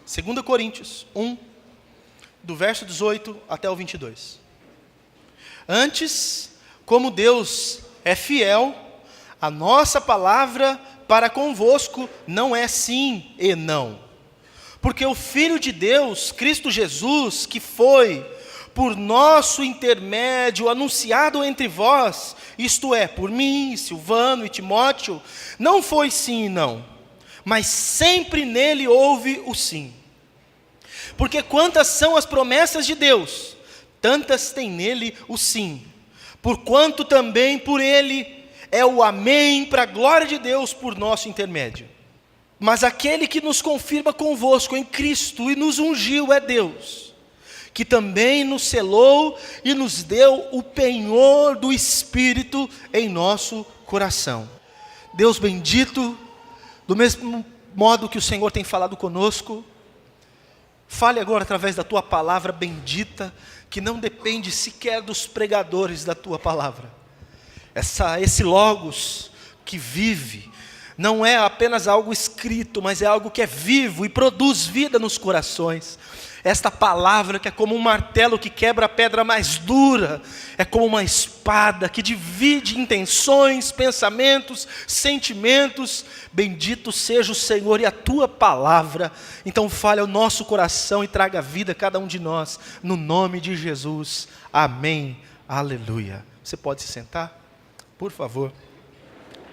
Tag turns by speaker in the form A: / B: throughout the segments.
A: 2 Coríntios 1, do verso 18 até o 22. Antes, como Deus é fiel, a nossa palavra para convosco não é sim e não. Porque o Filho de Deus, Cristo Jesus, que foi, por nosso intermédio, anunciado entre vós, isto é, por mim, Silvano e Timóteo, não foi sim e não, mas sempre nele houve o sim. Porque quantas são as promessas de Deus, tantas tem nele o sim. Porquanto também por ele é o amém, para a glória de Deus por nosso intermédio. Mas aquele que nos confirma convosco em Cristo e nos ungiu é Deus, que também nos selou e nos deu o penhor do Espírito em nosso coração. Deus bendito, do mesmo modo que o Senhor tem falado conosco, fale agora através da tua palavra bendita, que não depende sequer dos pregadores da tua palavra. Esse Logos que vive, não é apenas algo escrito, mas é algo que é vivo e produz vida nos corações. Esta palavra que é como um martelo que quebra a pedra mais dura, é como uma espada que divide intenções, pensamentos, sentimentos. Bendito seja o Senhor e a tua palavra. Então fale ao nosso coração e traga vida a cada um de nós, no nome de Jesus. Amém. Aleluia. Você pode se sentar? Por favor.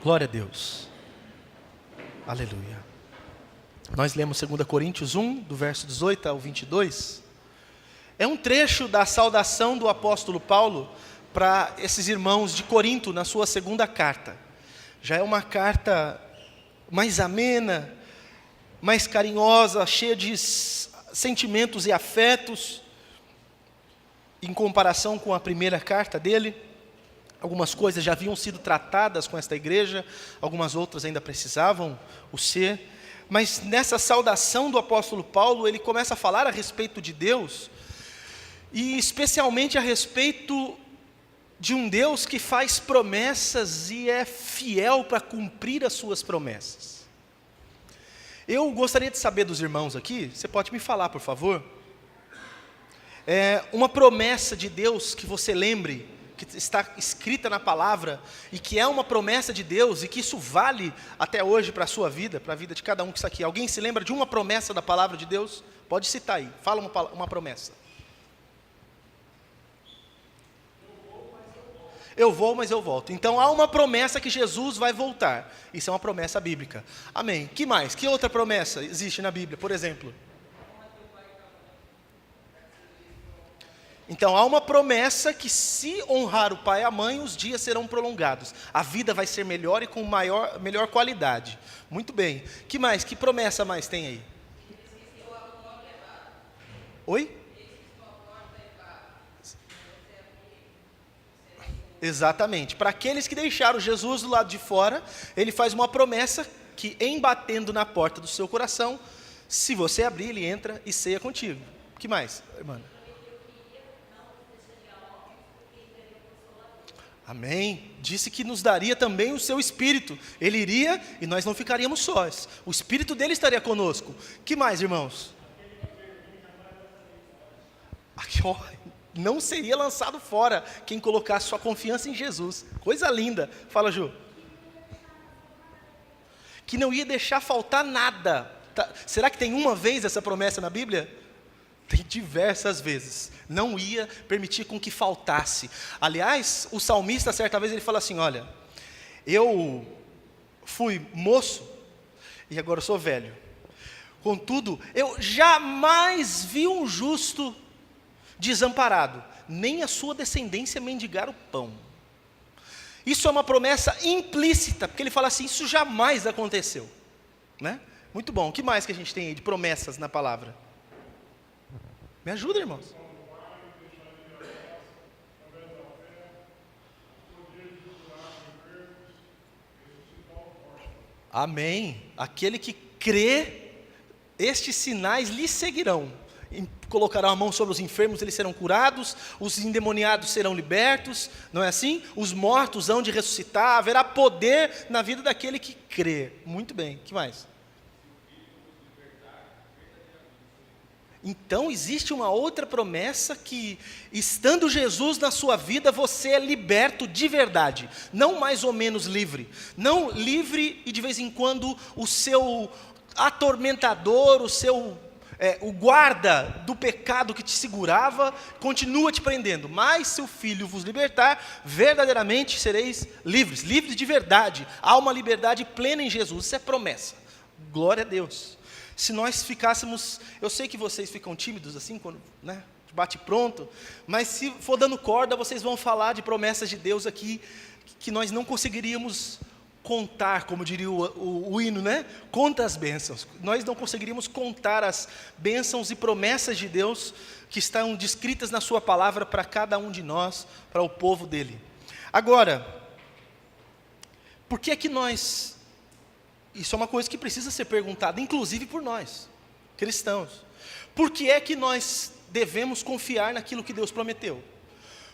A: Glória a Deus. Aleluia. Nós lemos 2 Coríntios 1, do verso 18 ao 22. É um trecho da saudação do apóstolo Paulo para esses irmãos de Corinto, na sua segunda carta. Já é uma carta mais amena, mais carinhosa, cheia de sentimentos e afetos, em comparação com a primeira carta dele. Algumas coisas já haviam sido tratadas com esta igreja, algumas outras ainda precisavam o ser. Mas nessa saudação do apóstolo Paulo, ele começa a falar a respeito de Deus, e especialmente a respeito de um Deus que faz promessas e é fiel para cumprir as suas promessas. Eu gostaria de saber dos irmãos aqui, você pode me falar, por favor, uma promessa de Deus que você lembre, que está escrita na palavra, e que é uma promessa de Deus, e que isso vale até hoje para a sua vida, para a vida de cada um que está aqui. Alguém se lembra de uma promessa da palavra de Deus? Pode citar aí, fala uma promessa. Eu vou, mas eu volto. Então há uma promessa que Jesus vai voltar. Isso é uma promessa bíblica. Amém. Que mais? Que outra promessa existe na Bíblia, por exemplo? Então há uma promessa que, se honrar o pai e a mãe, os dias serão prolongados. A vida vai ser melhor e com melhor qualidade. Muito bem. Que mais? Que promessa mais tem aí? Oi? Exatamente. Para aqueles que deixaram Jesus do lado de fora, ele faz uma promessa que, em batendo na porta do seu coração, se você abrir, ele entra e ceia contigo. O que mais, irmã? Amém. Disse que nos daria também o seu Espírito. Ele iria e nós não ficaríamos sós. O Espírito dele estaria conosco. Que mais, irmãos? Aqui, ó, não seria lançado fora quem colocasse sua confiança em Jesus. Coisa linda. Fala, Ju. Que não ia deixar faltar nada. Será que tem uma vez essa promessa na Bíblia? Tem diversas vezes. Não ia permitir com que faltasse. Aliás, o salmista, certa vez, ele fala assim: olha, eu fui moço e agora eu sou velho. Contudo, eu jamais vi um justo desamparado, nem a sua descendência mendigar o pão. Isso é uma promessa implícita, porque ele fala assim: isso jamais aconteceu, né? Muito bom. O que mais que a gente tem aí de promessas na palavra? Me ajuda, irmãos. Amém. Aquele que crê, estes sinais lhe seguirão. Colocarão a mão sobre os enfermos, eles serão curados, os endemoniados serão libertos, não é assim? Os mortos hão de ressuscitar, haverá poder na vida daquele que crê. Muito bem, o que mais? Então existe uma outra promessa que, estando Jesus na sua vida, você é liberto de verdade, não mais ou menos livre, não livre e de vez em quando o seu atormentador, o guarda do pecado que te segurava, continua te prendendo, mas se o Filho vos libertar, verdadeiramente sereis livres, livres de verdade, há uma liberdade plena em Jesus, isso é promessa, glória a Deus. Se nós ficássemos, eu sei que vocês ficam tímidos assim, quando, né, bate pronto, mas se for dando corda, vocês vão falar de promessas de Deus aqui, que nós não conseguiríamos contar, como diria o hino, né? Conta as bênçãos. Nós não conseguiríamos contar as bênçãos e promessas de Deus que estão descritas na sua palavra para cada um de nós, para o povo dele. Agora, por que é que nós... Isso é uma coisa que precisa ser perguntada, inclusive por nós, cristãos. Por que é que nós devemos confiar naquilo que Deus prometeu?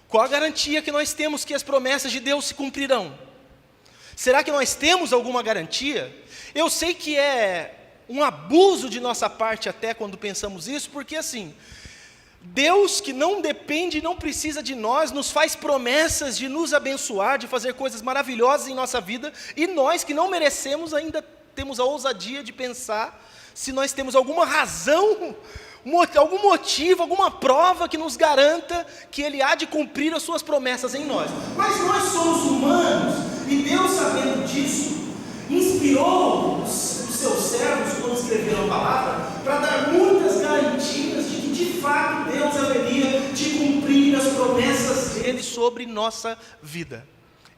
A: Qual a garantia que nós temos que as promessas de Deus se cumprirão? Será que nós temos alguma garantia? Eu sei que é um abuso de nossa parte até quando pensamos isso, porque assim, Deus que não depende, não precisa de nós, nos faz promessas de nos abençoar, de fazer coisas maravilhosas em nossa vida, e nós que não merecemos ainda temos a ousadia de pensar se nós temos alguma razão, algum motivo, alguma prova que nos garanta que Ele há de cumprir as suas promessas em nós. Mas nós somos humanos, e Deus, sabendo disso, inspirou os seus servos, quando escreveram a palavra, para dar muitas garantias de que de fato Deus haveria de cumprir as promessas dele sobre nossa vida.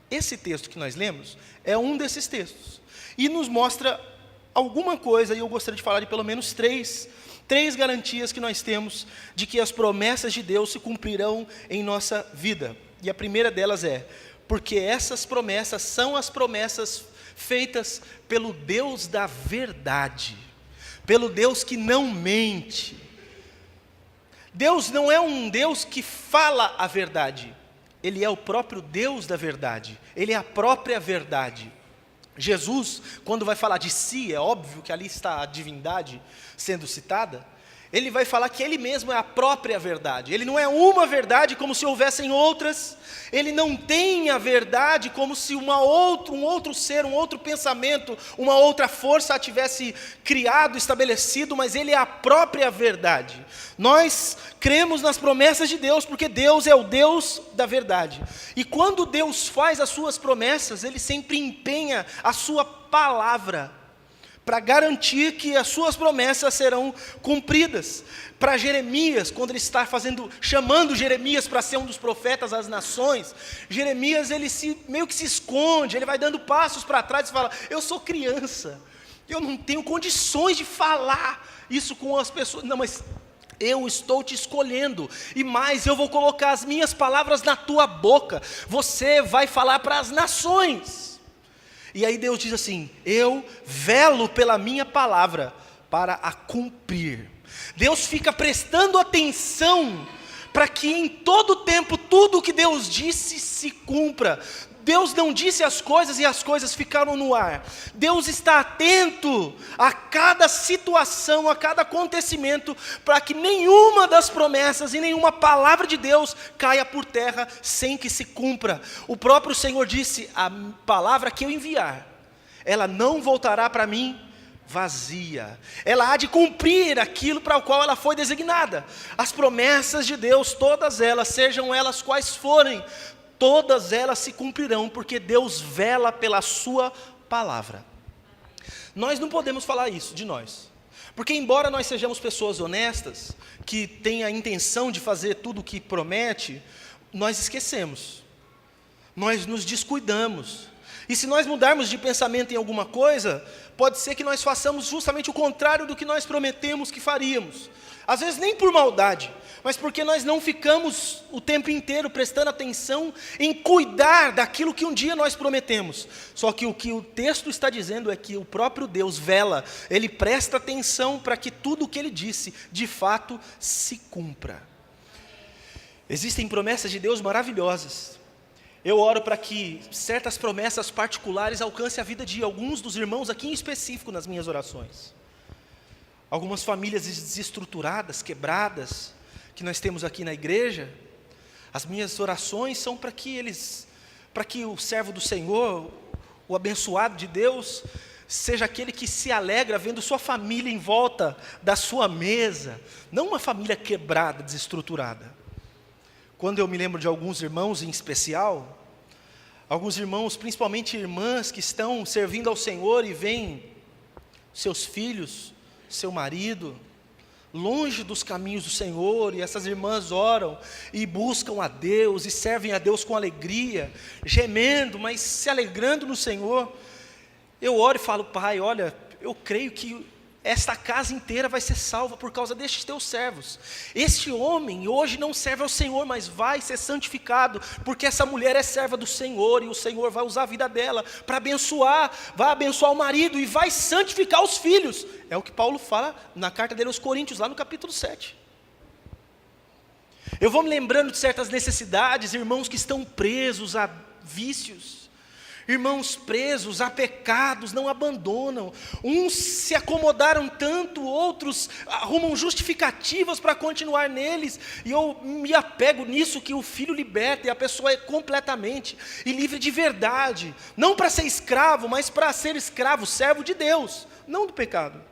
A: Esse texto que nós lemos é um desses textos, e nos mostra alguma coisa, e eu gostaria de falar de pelo menos três garantias que nós temos de que as promessas de Deus se cumprirão em nossa vida. E a primeira delas é, porque essas promessas são as promessas feitas pelo Deus da verdade, pelo Deus que não mente. Deus não é um Deus que fala a verdade, Ele é o próprio Deus da verdade, Ele é a própria verdade. Jesus, quando vai falar de si, é óbvio que ali está a divindade sendo citada, Ele vai falar que Ele mesmo é a própria verdade. Ele não é uma verdade como se houvessem outras, Ele não tem a verdade como se um outro ser, um outro pensamento, uma outra força a tivesse criado, estabelecido, mas Ele é a própria verdade. Nós cremos nas promessas de Deus, porque Deus é o Deus da verdade. E quando Deus faz as suas promessas, Ele sempre empenha a sua palavra, para garantir que as suas promessas serão cumpridas. Para Jeremias, quando ele está chamando Jeremias para ser um dos profetas das nações, Jeremias ele meio que se esconde, ele vai dando passos para trás e fala, eu sou criança, eu não tenho condições de falar isso com as pessoas, não, mas eu estou te escolhendo, e mais, eu vou colocar as minhas palavras na tua boca, você vai falar para as nações. E aí Deus diz assim, eu velo pela minha palavra para a cumprir. Deus fica prestando atenção para que em todo tempo tudo o que Deus disse se cumpra. Deus não disse as coisas e as coisas ficaram no ar. Deus está atento a cada situação, a cada acontecimento, para que nenhuma das promessas e nenhuma palavra de Deus caia por terra sem que se cumpra. O próprio Senhor disse, a palavra que eu enviar, ela não voltará para mim vazia, ela há de cumprir aquilo para o qual ela foi designada. As promessas de Deus, todas elas, sejam elas quais forem, todas elas se cumprirão, porque Deus vela pela sua palavra. Nós não podemos falar isso de nós, porque embora nós sejamos pessoas honestas, que têm a intenção de fazer tudo o que promete, nós esquecemos, nós nos descuidamos, e se nós mudarmos de pensamento em alguma coisa, pode ser que nós façamos justamente o contrário do que nós prometemos que faríamos, às vezes nem por maldade, mas porque nós não ficamos o tempo inteiro prestando atenção em cuidar daquilo que um dia nós prometemos. Só que o texto está dizendo é que o próprio Deus vela, Ele presta atenção para que tudo o que Ele disse, de fato, se cumpra. Existem promessas de Deus maravilhosas. Eu oro para que certas promessas particulares alcancem a vida de alguns dos irmãos aqui em específico nas minhas orações. algumas famílias desestruturadas, quebradas, que nós temos aqui na igreja, as minhas orações são para que o servo do Senhor, o abençoado de Deus, seja aquele que se alegra vendo sua família em volta da sua mesa, não uma família quebrada, desestruturada. Quando eu me lembro de alguns irmãos em especial, alguns irmãos, principalmente irmãs que estão servindo ao Senhor e veem seus filhos, seu marido, longe dos caminhos do Senhor, e essas irmãs oram e buscam a Deus e servem a Deus com alegria, gemendo, mas se alegrando no Senhor. Eu oro e falo: Pai, olha, eu creio que esta casa inteira vai ser salva por causa destes teus servos. Este homem hoje não serve ao Senhor, mas vai ser santificado, porque essa mulher é serva do Senhor, e o Senhor vai usar a vida dela para abençoar, vai abençoar o marido e vai santificar os filhos. É o que Paulo fala na carta dele aos Coríntios, lá no capítulo 7. Eu vou me lembrando de certas necessidades, irmãos que estão presos a vícios, irmãos presos a pecados, não abandonam. Uns se acomodaram tanto, outros arrumam justificativas para continuar neles, e eu me apego nisso, que o Filho liberta, e a pessoa é completamente e livre de verdade, não para ser escravo, mas para ser escravo, servo de Deus, não do pecado.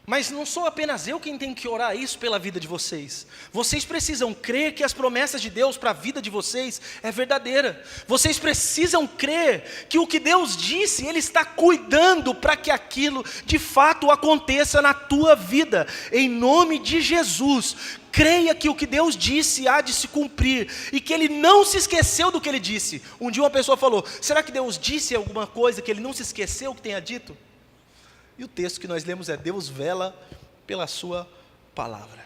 A: Mas não sou apenas eu quem tem que orar isso pela vida de vocês. Vocês precisam crer que as promessas de Deus para a vida de vocês é verdadeira. Vocês precisam crer que o que Deus disse, Ele está cuidando para que aquilo de fato aconteça na tua vida. Em nome de Jesus, creia que o que Deus disse há de se cumprir, e que Ele não se esqueceu do que Ele disse. Um dia uma pessoa falou: será que Deus disse alguma coisa que Ele não se esqueceu que tenha dito? E o texto que nós lemos é: Deus vela pela sua palavra.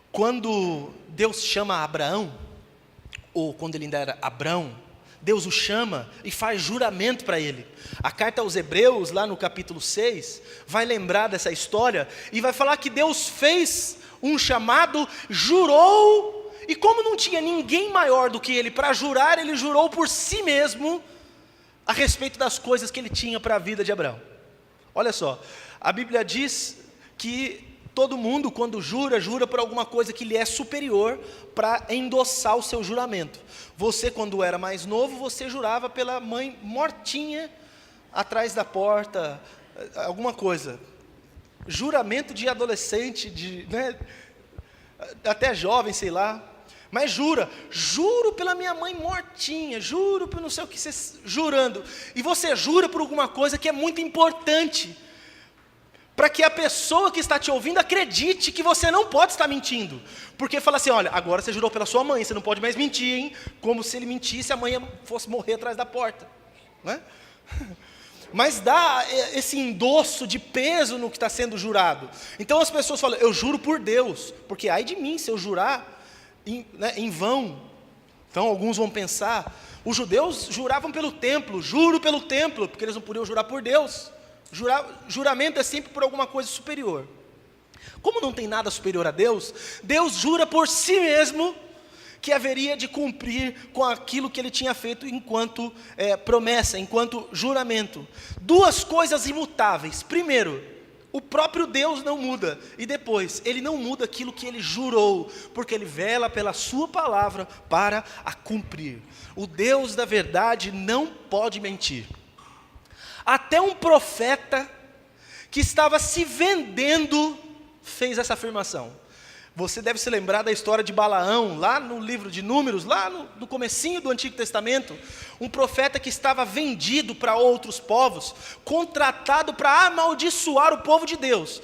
A: Quando Deus chama Abraão, ou quando ele ainda era Abrão, Deus o chama e faz juramento para ele. A carta aos Hebreus, lá no capítulo 6, vai lembrar dessa história, e vai falar que Deus fez um chamado, jurou, e como não tinha ninguém maior do que ele para jurar, ele jurou por si mesmo, a respeito das coisas que ele tinha para a vida de Abraão. Olha só, a Bíblia diz que todo mundo, quando jura, jura por alguma coisa que lhe é superior, para endossar o seu juramento. Você, quando era mais novo, você jurava pela mãe mortinha atrás da porta, alguma coisa. Juramento de adolescente, até jovem, sei lá. Mas juro pela minha mãe mortinha, juro por não sei o que, você jurando. E você jura por alguma coisa que é muito importante, para que a pessoa que está te ouvindo acredite que você não pode estar mentindo. Porque fala assim: olha, agora você jurou pela sua mãe, você não pode mais mentir, hein? Como se ele mentisse, a mãe fosse morrer atrás da porta, né? Mas dá esse endosso de peso no que está sendo jurado. Então as pessoas falam: eu juro por Deus, porque ai de mim se eu jurar em vão. Então alguns vão pensar, os judeus juravam pelo templo, juro pelo templo, porque eles não podiam jurar por Deus. Juramento é sempre por alguma coisa superior. Como não tem nada superior a Deus, Deus jura por si mesmo que haveria de cumprir com aquilo que ele tinha feito enquanto promessa, enquanto juramento. Duas coisas imutáveis: primeiro, o próprio Deus não muda, e depois, Ele não muda aquilo que Ele jurou, porque Ele vela pela sua palavra para a cumprir. O Deus da verdade não pode mentir. Até um profeta que estava se vendendo fez essa afirmação. Você deve se lembrar da história de Balaão, lá no livro de Números, lá no comecinho do Antigo Testamento. Um profeta que estava vendido para outros povos, contratado para amaldiçoar o povo de Deus.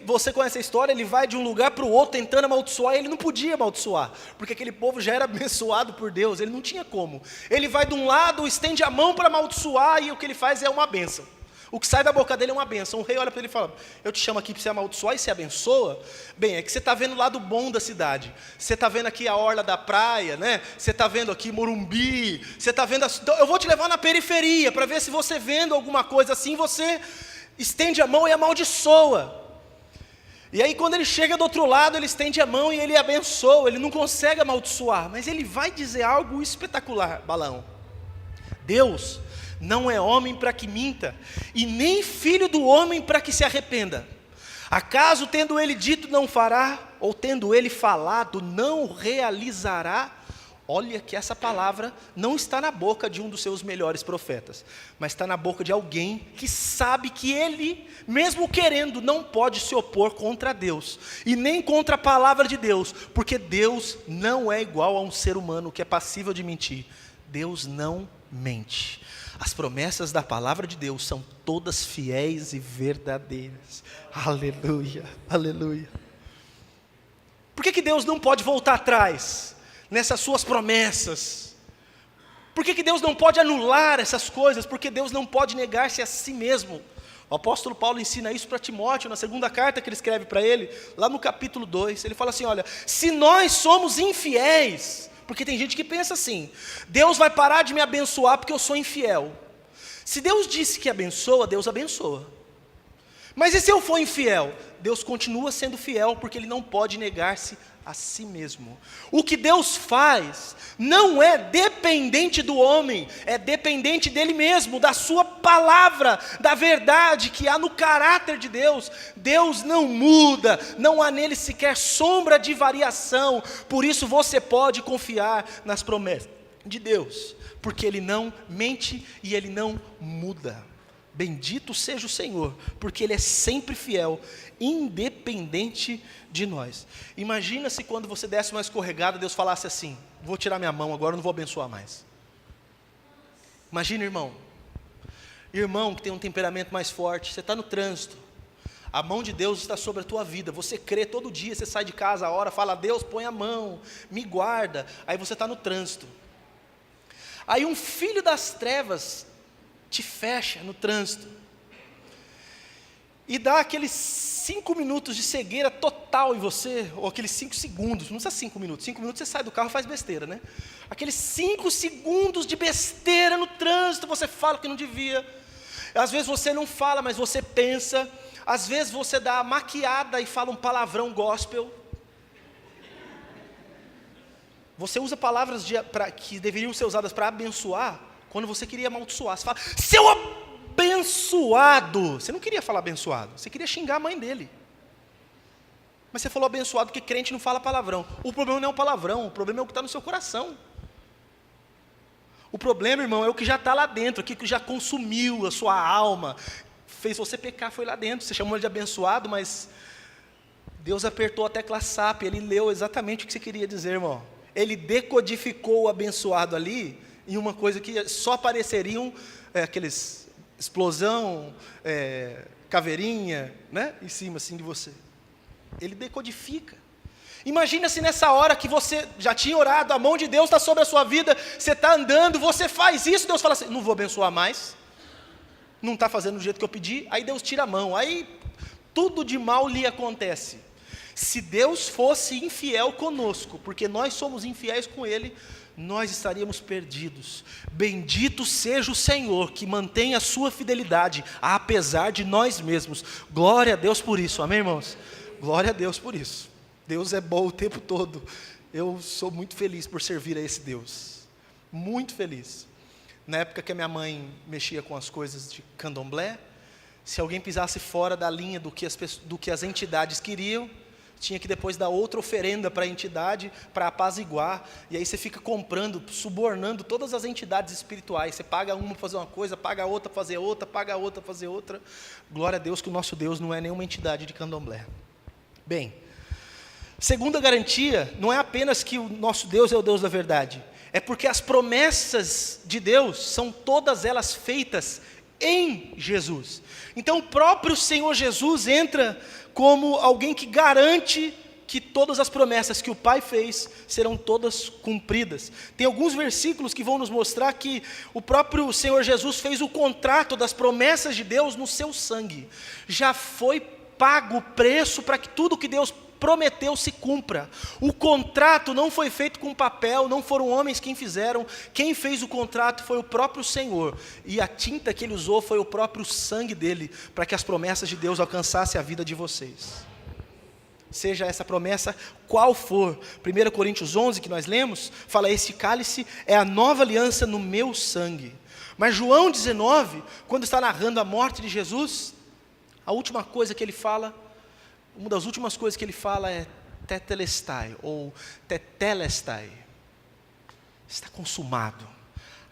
A: Você conhece a história, ele vai de um lugar para o outro tentando amaldiçoar, e ele não podia amaldiçoar, porque aquele povo já era abençoado por Deus, ele não tinha como. Ele vai de um lado, estende a mão para amaldiçoar, e o que ele faz é uma bênção. O que sai da boca dele é uma bênção. O rei olha para ele e fala: eu te chamo aqui para você amaldiçoar e você abençoa? Bem, é que você está vendo o lado bom da cidade. Você está vendo aqui a orla da praia, né? Você está vendo aqui Morumbi. Você está vendo então, eu vou te levar na periferia, para ver se você vendo alguma coisa assim, você estende a mão e amaldiçoa. E aí quando ele chega do outro lado, ele estende a mão e ele abençoa. Ele não consegue amaldiçoar, mas ele vai dizer algo espetacular, Balaão. Deus não é homem para que minta, e nem filho do homem para que se arrependa. Acaso tendo ele dito não fará, ou tendo ele falado não realizará? Olha que essa palavra não está na boca de um dos seus melhores profetas, mas está na boca de alguém que sabe que ele, mesmo querendo, não pode se opor contra Deus, e nem contra a palavra de Deus, porque Deus não é igual a um ser humano que é passível de mentir. Deus não mente. As promessas da palavra de Deus são todas fiéis e verdadeiras. Aleluia, aleluia. Por que Deus não pode voltar atrás nessas suas promessas? Por que Deus não pode anular essas coisas? Porque Deus não pode negar-se a si mesmo. O apóstolo Paulo ensina isso para Timóteo, na segunda carta que ele escreve para ele, lá no capítulo 2, ele fala assim, olha, se nós somos infiéis, porque tem gente que pensa assim, Deus vai parar de me abençoar porque eu sou infiel. Se Deus disse que abençoa, Deus abençoa. Mas e se eu for infiel? Deus continua sendo fiel, porque Ele não pode negar-se a si mesmo. O que Deus faz não é dependente do homem, é dependente dele mesmo, da sua palavra, da verdade que há no caráter de Deus. Deus não muda, não há nele sequer sombra de variação, por isso você pode confiar nas promessas de Deus, porque Ele não mente e Ele não muda. Bendito seja o Senhor, porque Ele é sempre fiel, independente de nós. Imagina se quando você desse uma escorregada, Deus falasse assim, vou tirar minha mão agora, eu não vou abençoar mais. Imagina, irmão que tem um temperamento mais forte, você está no trânsito, a mão de Deus está sobre a tua vida, você crê todo dia, você sai de casa a hora, fala, Deus põe a mão, me guarda, aí você está no trânsito. Aí um filho das trevas te fecha no trânsito e dá aqueles 5 minutos de cegueira total em você, ou aqueles 5 segundos, não precisa 5 minutos, 5 minutos você sai do carro e faz besteira, né? Aqueles 5 segundos de besteira no trânsito, você fala o que não devia, às vezes você não fala, mas você pensa, às vezes você dá a maquiada e fala um palavrão gospel, você usa palavras que deveriam ser usadas para abençoar, quando você queria amaldiçoar, você fala, seu abençoado, você não queria falar abençoado, você queria xingar a mãe dele, mas você falou abençoado porque crente não fala palavrão. O problema não é o palavrão, o problema é o que está no seu coração. O problema, irmão, é o que já está lá dentro, aquilo que já consumiu a sua alma, fez você pecar, foi lá dentro, você chamou ele de abençoado, mas Deus apertou a tecla SAP, Ele leu exatamente o que você queria dizer, irmão. Ele decodificou o abençoado ali, em uma coisa que só apareceriam aqueles explosão, caveirinha, né, em cima assim de você. Ele decodifica. Imagina se nessa hora que você já tinha orado, a mão de Deus está sobre a sua vida, você está andando, você faz isso, Deus fala assim, não vou abençoar mais, não está fazendo do jeito que eu pedi, aí Deus tira a mão, aí tudo de mal lhe acontece. Se Deus fosse infiel conosco, porque nós somos infiéis com Ele, nós estaríamos perdidos. Bendito seja o Senhor, que mantém a sua fidelidade, apesar de nós mesmos. Glória a Deus por isso, amém, irmãos? Glória a Deus por isso. Deus é bom o tempo todo. Eu sou muito feliz por servir a esse Deus. Muito feliz. Na época que a minha mãe mexia com as coisas de candomblé, se alguém pisasse fora da linha do que as entidades queriam, tinha que depois dar outra oferenda para a entidade, para apaziguar, e aí você fica comprando, subornando todas as entidades espirituais, você paga uma para fazer uma coisa, paga a outra para fazer outra, paga a outra para fazer outra. Glória a Deus que o nosso Deus não é nenhuma entidade de candomblé. Bem, segunda garantia, não é apenas que o nosso Deus é o Deus da verdade, é porque as promessas de Deus são todas elas feitas em Jesus. Então o próprio Senhor Jesus entra como alguém que garante que todas as promessas que o Pai fez serão todas cumpridas. Tem alguns versículos que vão nos mostrar que o próprio Senhor Jesus fez o contrato das promessas de Deus no seu sangue. Já foi pago o preço para que tudo que Deus prometeu se cumpra. O contrato não foi feito com papel, não foram homens quem fizeram, quem fez o contrato foi o próprio Senhor, e a tinta que Ele usou foi o próprio sangue dEle, para que as promessas de Deus alcançassem a vida de vocês. Seja essa promessa qual for. 1 Coríntios 11, que nós lemos, fala, esse cálice é a nova aliança no meu sangue. Mas João 19, quando está narrando a morte de Jesus, a última coisa que ele fala, uma das últimas coisas que ele fala é tetelestai, ou tetelestai. Está consumado,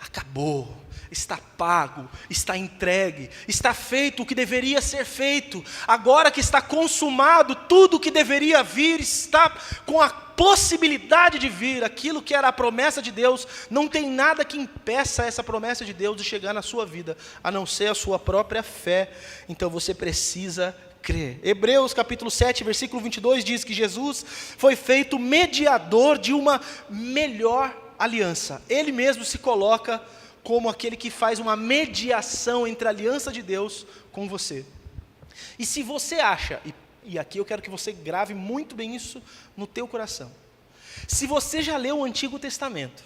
A: acabou, está pago, está entregue, está feito o que deveria ser feito. Agora que está consumado, tudo o que deveria vir está com a possibilidade de vir. Aquilo que era a promessa de Deus, não tem nada que impeça essa promessa de Deus de chegar na sua vida, a não ser a sua própria fé. Então você precisa crer. Hebreus capítulo 7, versículo 22 diz que Jesus foi feito mediador de uma melhor aliança. Ele mesmo se coloca como aquele que faz uma mediação entre a aliança de Deus com você. E se você acha, e aqui eu quero que você grave muito bem isso no teu coração, se você já leu o Antigo Testamento,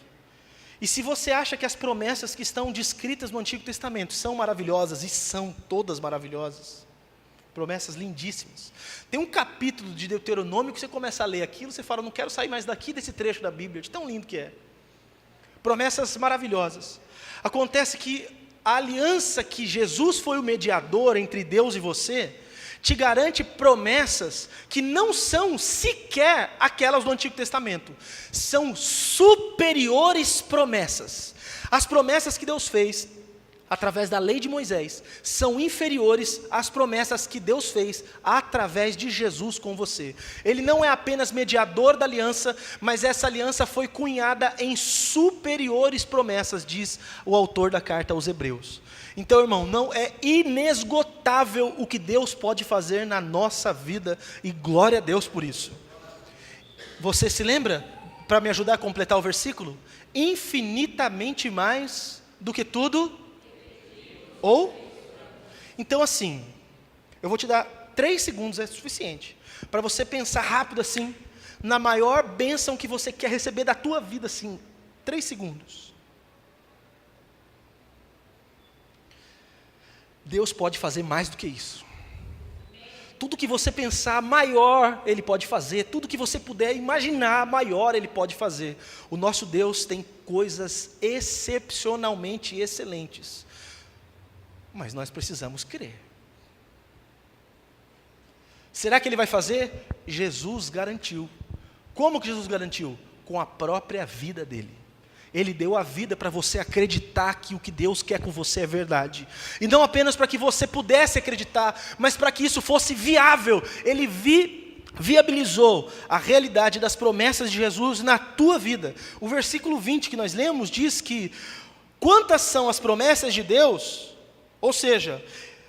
A: e se você acha que as promessas que estão descritas no Antigo Testamento são maravilhosas, e são todas maravilhosas, promessas lindíssimas, tem um capítulo de Deuteronômio que você começa a ler aquilo, você fala, não quero sair mais daqui desse trecho da Bíblia, de tão lindo que é. Promessas maravilhosas. Acontece que a aliança que Jesus foi o mediador entre Deus e você, te garante promessas que não são sequer aquelas do Antigo Testamento. São superiores promessas. As promessas que Deus fez através da lei de Moisés são inferiores às promessas que Deus fez através de Jesus com você. Ele não é apenas mediador da aliança, mas essa aliança foi cunhada em superiores promessas, diz o autor da carta aos Hebreus. Então, irmão, não é inesgotável o que Deus pode fazer na nossa vida, e glória a Deus por isso. Você se lembra, para me ajudar a completar o versículo? Infinitamente mais do que tudo. Então assim, eu vou te dar 3 segundos, é suficiente, para você pensar rápido assim, na maior bênção que você quer receber da tua vida, assim, 3 segundos. Deus pode fazer mais do que isso. Tudo que você pensar maior, Ele pode fazer. Tudo que você puder imaginar maior, Ele pode fazer. O nosso Deus tem coisas excepcionalmente excelentes. Mas nós precisamos crer. Será que Ele vai fazer? Jesus garantiu. Como que Jesus garantiu? Com a própria vida dEle. Ele deu a vida para você acreditar que o que Deus quer com você é verdade. E não apenas para que você pudesse acreditar, mas para que isso fosse viável. Ele viabilizou a realidade das promessas de Jesus na tua vida. O versículo 20 que nós lemos diz que quantas são as promessas de Deus, ou seja,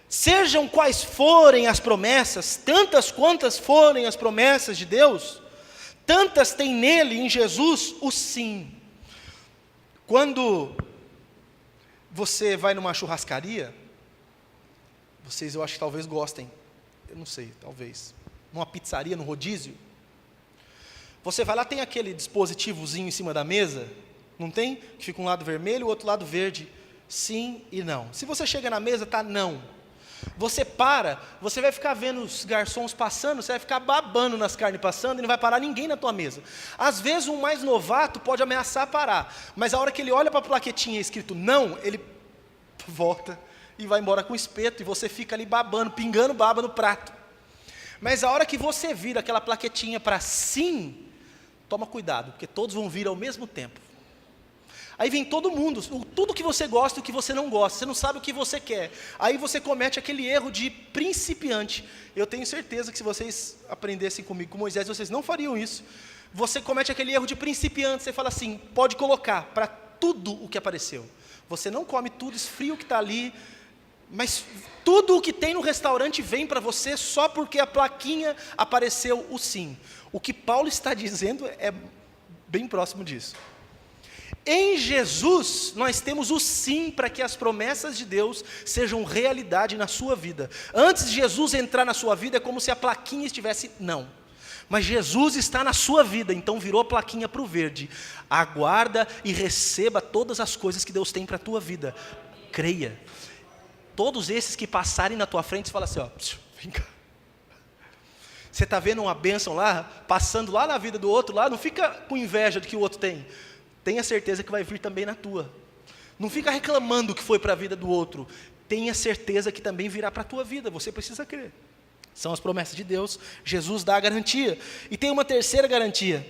A: sejam quais forem as promessas, tantas quantas forem as promessas de Deus, tantas tem nele, em Jesus, o sim. Quando você vai numa churrascaria, vocês eu acho que talvez gostem, eu não sei, talvez, numa pizzaria, no rodízio, você vai lá, tem aquele dispositivozinho em cima da mesa, não tem? Que fica um lado vermelho, o outro lado verde, sim e não. Se você chega na mesa, está não. Você para, você vai ficar vendo os garçons passando, você vai ficar babando nas carnes passando e não vai parar ninguém na tua mesa. Às vezes um mais novato pode ameaçar parar, mas a hora que ele olha para a plaquetinha escrito não, ele volta e vai embora com o espeto e você fica ali babando, pingando baba no prato. Mas a hora que você vira aquela plaquetinha para sim, toma cuidado, porque todos vão vir ao mesmo tempo. Aí vem todo mundo, tudo que você gosta e o que você não gosta, você não sabe o que você quer. Aí você comete aquele erro de principiante. Eu tenho certeza que se vocês aprendessem comigo com Moisés, vocês não fariam isso. Você comete aquele erro de principiante, você fala assim, pode colocar para tudo o que apareceu. Você não come tudo, esfria o que está ali, mas tudo o que tem no restaurante vem para você só porque a plaquinha apareceu o sim. O que Paulo está dizendo é bem próximo disso. Em Jesus, nós temos o sim para que as promessas de Deus sejam realidade na sua vida. Antes de Jesus entrar na sua vida, é como se a plaquinha estivesse não. Mas Jesus está na sua vida, então virou a plaquinha para o verde. Aguarda e receba todas as coisas que Deus tem para a tua vida. Creia. Todos esses que passarem na tua frente, você fala assim, ó, vem cá. Você está vendo uma bênção lá, passando lá na vida do outro, lá, não fica com inveja do que o outro tem. Tenha certeza que vai vir também na tua. Não fica reclamando que foi para a vida do outro. Tenha certeza que também virá para a tua vida, você precisa crer. São as promessas de Deus, Jesus dá a garantia. E tem uma terceira garantia.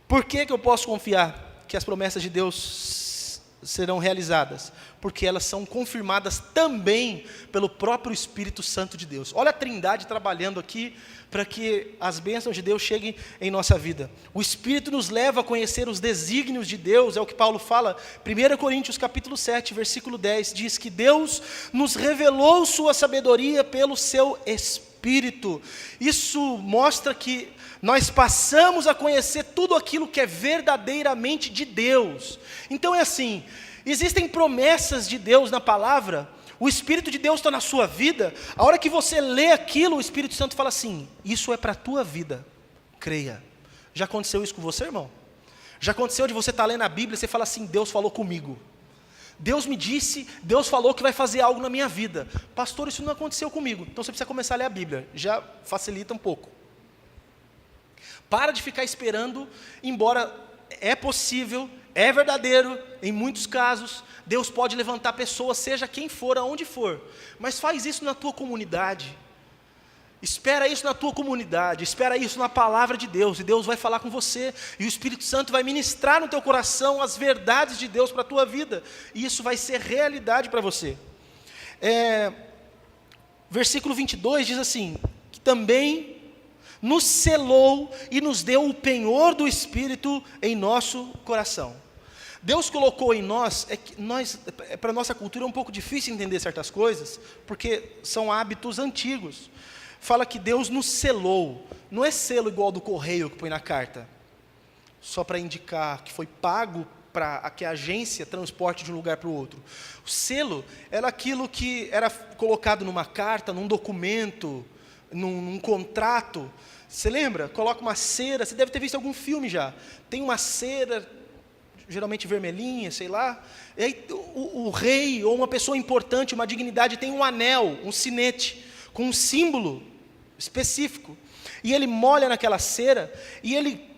A: Por que eu posso confiar que as promessas de Deus serão realizadas? Porque elas são confirmadas também pelo próprio Espírito Santo de Deus. Olha a Trindade trabalhando aqui para que as bênçãos de Deus cheguem em nossa vida. O Espírito nos leva a conhecer os desígnios de Deus, é o que Paulo fala, 1 Coríntios capítulo 7, versículo 10, diz que Deus nos revelou sua sabedoria pelo seu Espírito. Isso mostra que nós passamos a conhecer tudo aquilo que é verdadeiramente de Deus. Então é assim, existem promessas de Deus na palavra, o Espírito de Deus está na sua vida, a hora que você lê aquilo, o Espírito Santo fala assim, isso é para a tua vida, creia. Já aconteceu isso com você, irmão? Já aconteceu de você estar lendo a Bíblia e você fala assim, Deus falou comigo. Deus me disse, Deus falou que vai fazer algo na minha vida. Pastor, isso não aconteceu comigo. Então você precisa começar a ler a Bíblia, já facilita um pouco. Para de ficar esperando, embora é possível, é verdadeiro, em muitos casos, Deus pode levantar pessoas, seja quem for, aonde for, mas faz isso na tua comunidade, espera isso na tua comunidade, espera isso na palavra de Deus, e Deus vai falar com você, e o Espírito Santo vai ministrar no teu coração as verdades de Deus para a tua vida, e isso vai ser realidade para você. Versículo 22 diz assim, que também nos selou e nos deu o penhor do Espírito em nosso coração. Deus colocou em nós, para a nossa cultura é um pouco difícil entender certas coisas, porque são hábitos antigos. Fala que Deus nos selou, não é selo igual do correio que põe na carta, só para indicar que foi pago para que a agência transporte de um lugar para o outro. O selo era aquilo que era colocado numa carta, num documento, num contrato. Você lembra? Coloca uma cera, você deve ter visto algum filme já. Tem uma cera, geralmente vermelhinha, sei lá. E aí o rei ou uma pessoa importante, uma dignidade, tem um anel, um sinete, com um símbolo específico. E ele molha naquela cera, e ele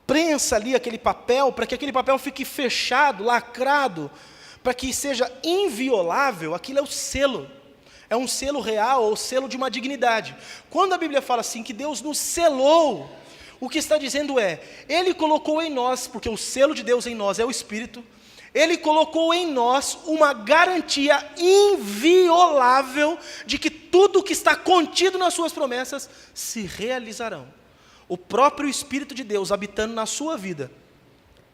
A: prensa ali aquele papel, para que aquele papel fique fechado, lacrado, para que seja inviolável. Aquilo é o selo. É um selo real, ou selo de uma dignidade. Quando a Bíblia fala assim, que Deus nos selou, o que está dizendo é, Ele colocou em nós, porque o selo de Deus em nós é o Espírito, Ele colocou em nós uma garantia inviolável de que tudo que está contido nas suas promessas se realizarão. O próprio Espírito de Deus habitando na sua vida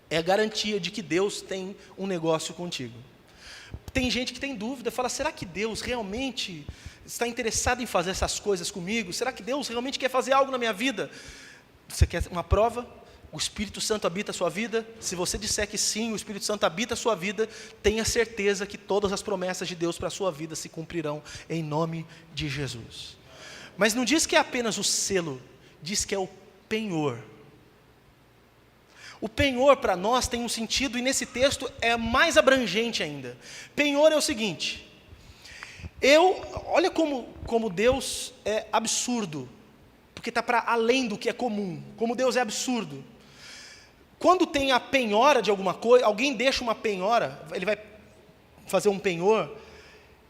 A: é a garantia de que Deus tem um negócio contigo. Tem gente que tem dúvida, fala, será que Deus realmente está interessado em fazer essas coisas comigo? Será que Deus realmente quer fazer algo na minha vida? Você quer uma prova? O Espírito Santo habita a sua vida? Se você disser que sim, o Espírito Santo habita a sua vida, tenha certeza que todas as promessas de Deus para a sua vida se cumprirão em nome de Jesus. Mas não diz que é apenas o selo, diz que é o penhor. O penhor para nós tem um sentido, e nesse texto é mais abrangente ainda. Penhor é o seguinte, olha como Deus é absurdo, porque está para além do que é comum, como Deus é absurdo. Quando tem a penhora de alguma coisa, alguém deixa uma penhora, ele vai fazer um penhor,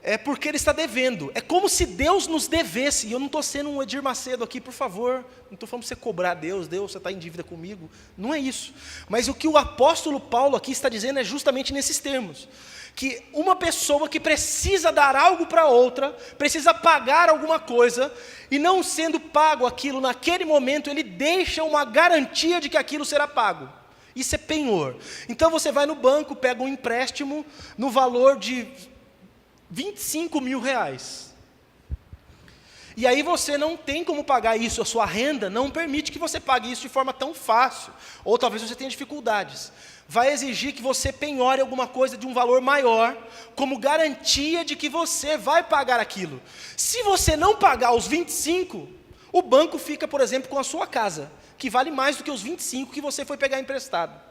A: é porque ele está devendo. É como se Deus nos devesse. E eu não estou sendo um Edir Macedo aqui, por favor. Não estou falando para você cobrar Deus, você está em dívida comigo. Não é isso. Mas o que o apóstolo Paulo aqui está dizendo é justamente nesses termos. Que uma pessoa que precisa dar algo para outra, precisa pagar alguma coisa, e não sendo pago aquilo naquele momento, ele deixa uma garantia de que aquilo será pago. Isso é penhor. Então você vai no banco, pega um empréstimo no valor de 25 mil reais. E aí você não tem como pagar isso, a sua renda não permite que você pague isso de forma tão fácil. Ou talvez você tenha dificuldades. Vai exigir que você penhore alguma coisa de um valor maior, como garantia de que você vai pagar aquilo. Se você não pagar os 25, o banco fica, por exemplo, com a sua casa, que vale mais do que os 25 que você foi pegar emprestado.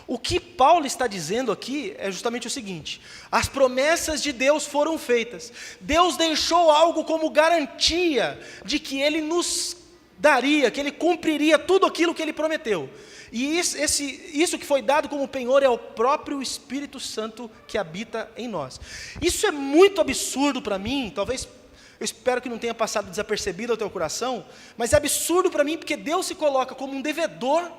A: O que Paulo está dizendo aqui é justamente o seguinte: as promessas de Deus foram feitas. Deus deixou algo como garantia de que Ele nos daria, que Ele cumpriria tudo aquilo que Ele prometeu. E isso que foi dado como penhor é o próprio Espírito Santo que habita em nós. Isso é muito absurdo para mim, talvez, eu espero que não tenha passado desapercebido ao teu coração, mas é absurdo para mim porque Deus se coloca como um devedor,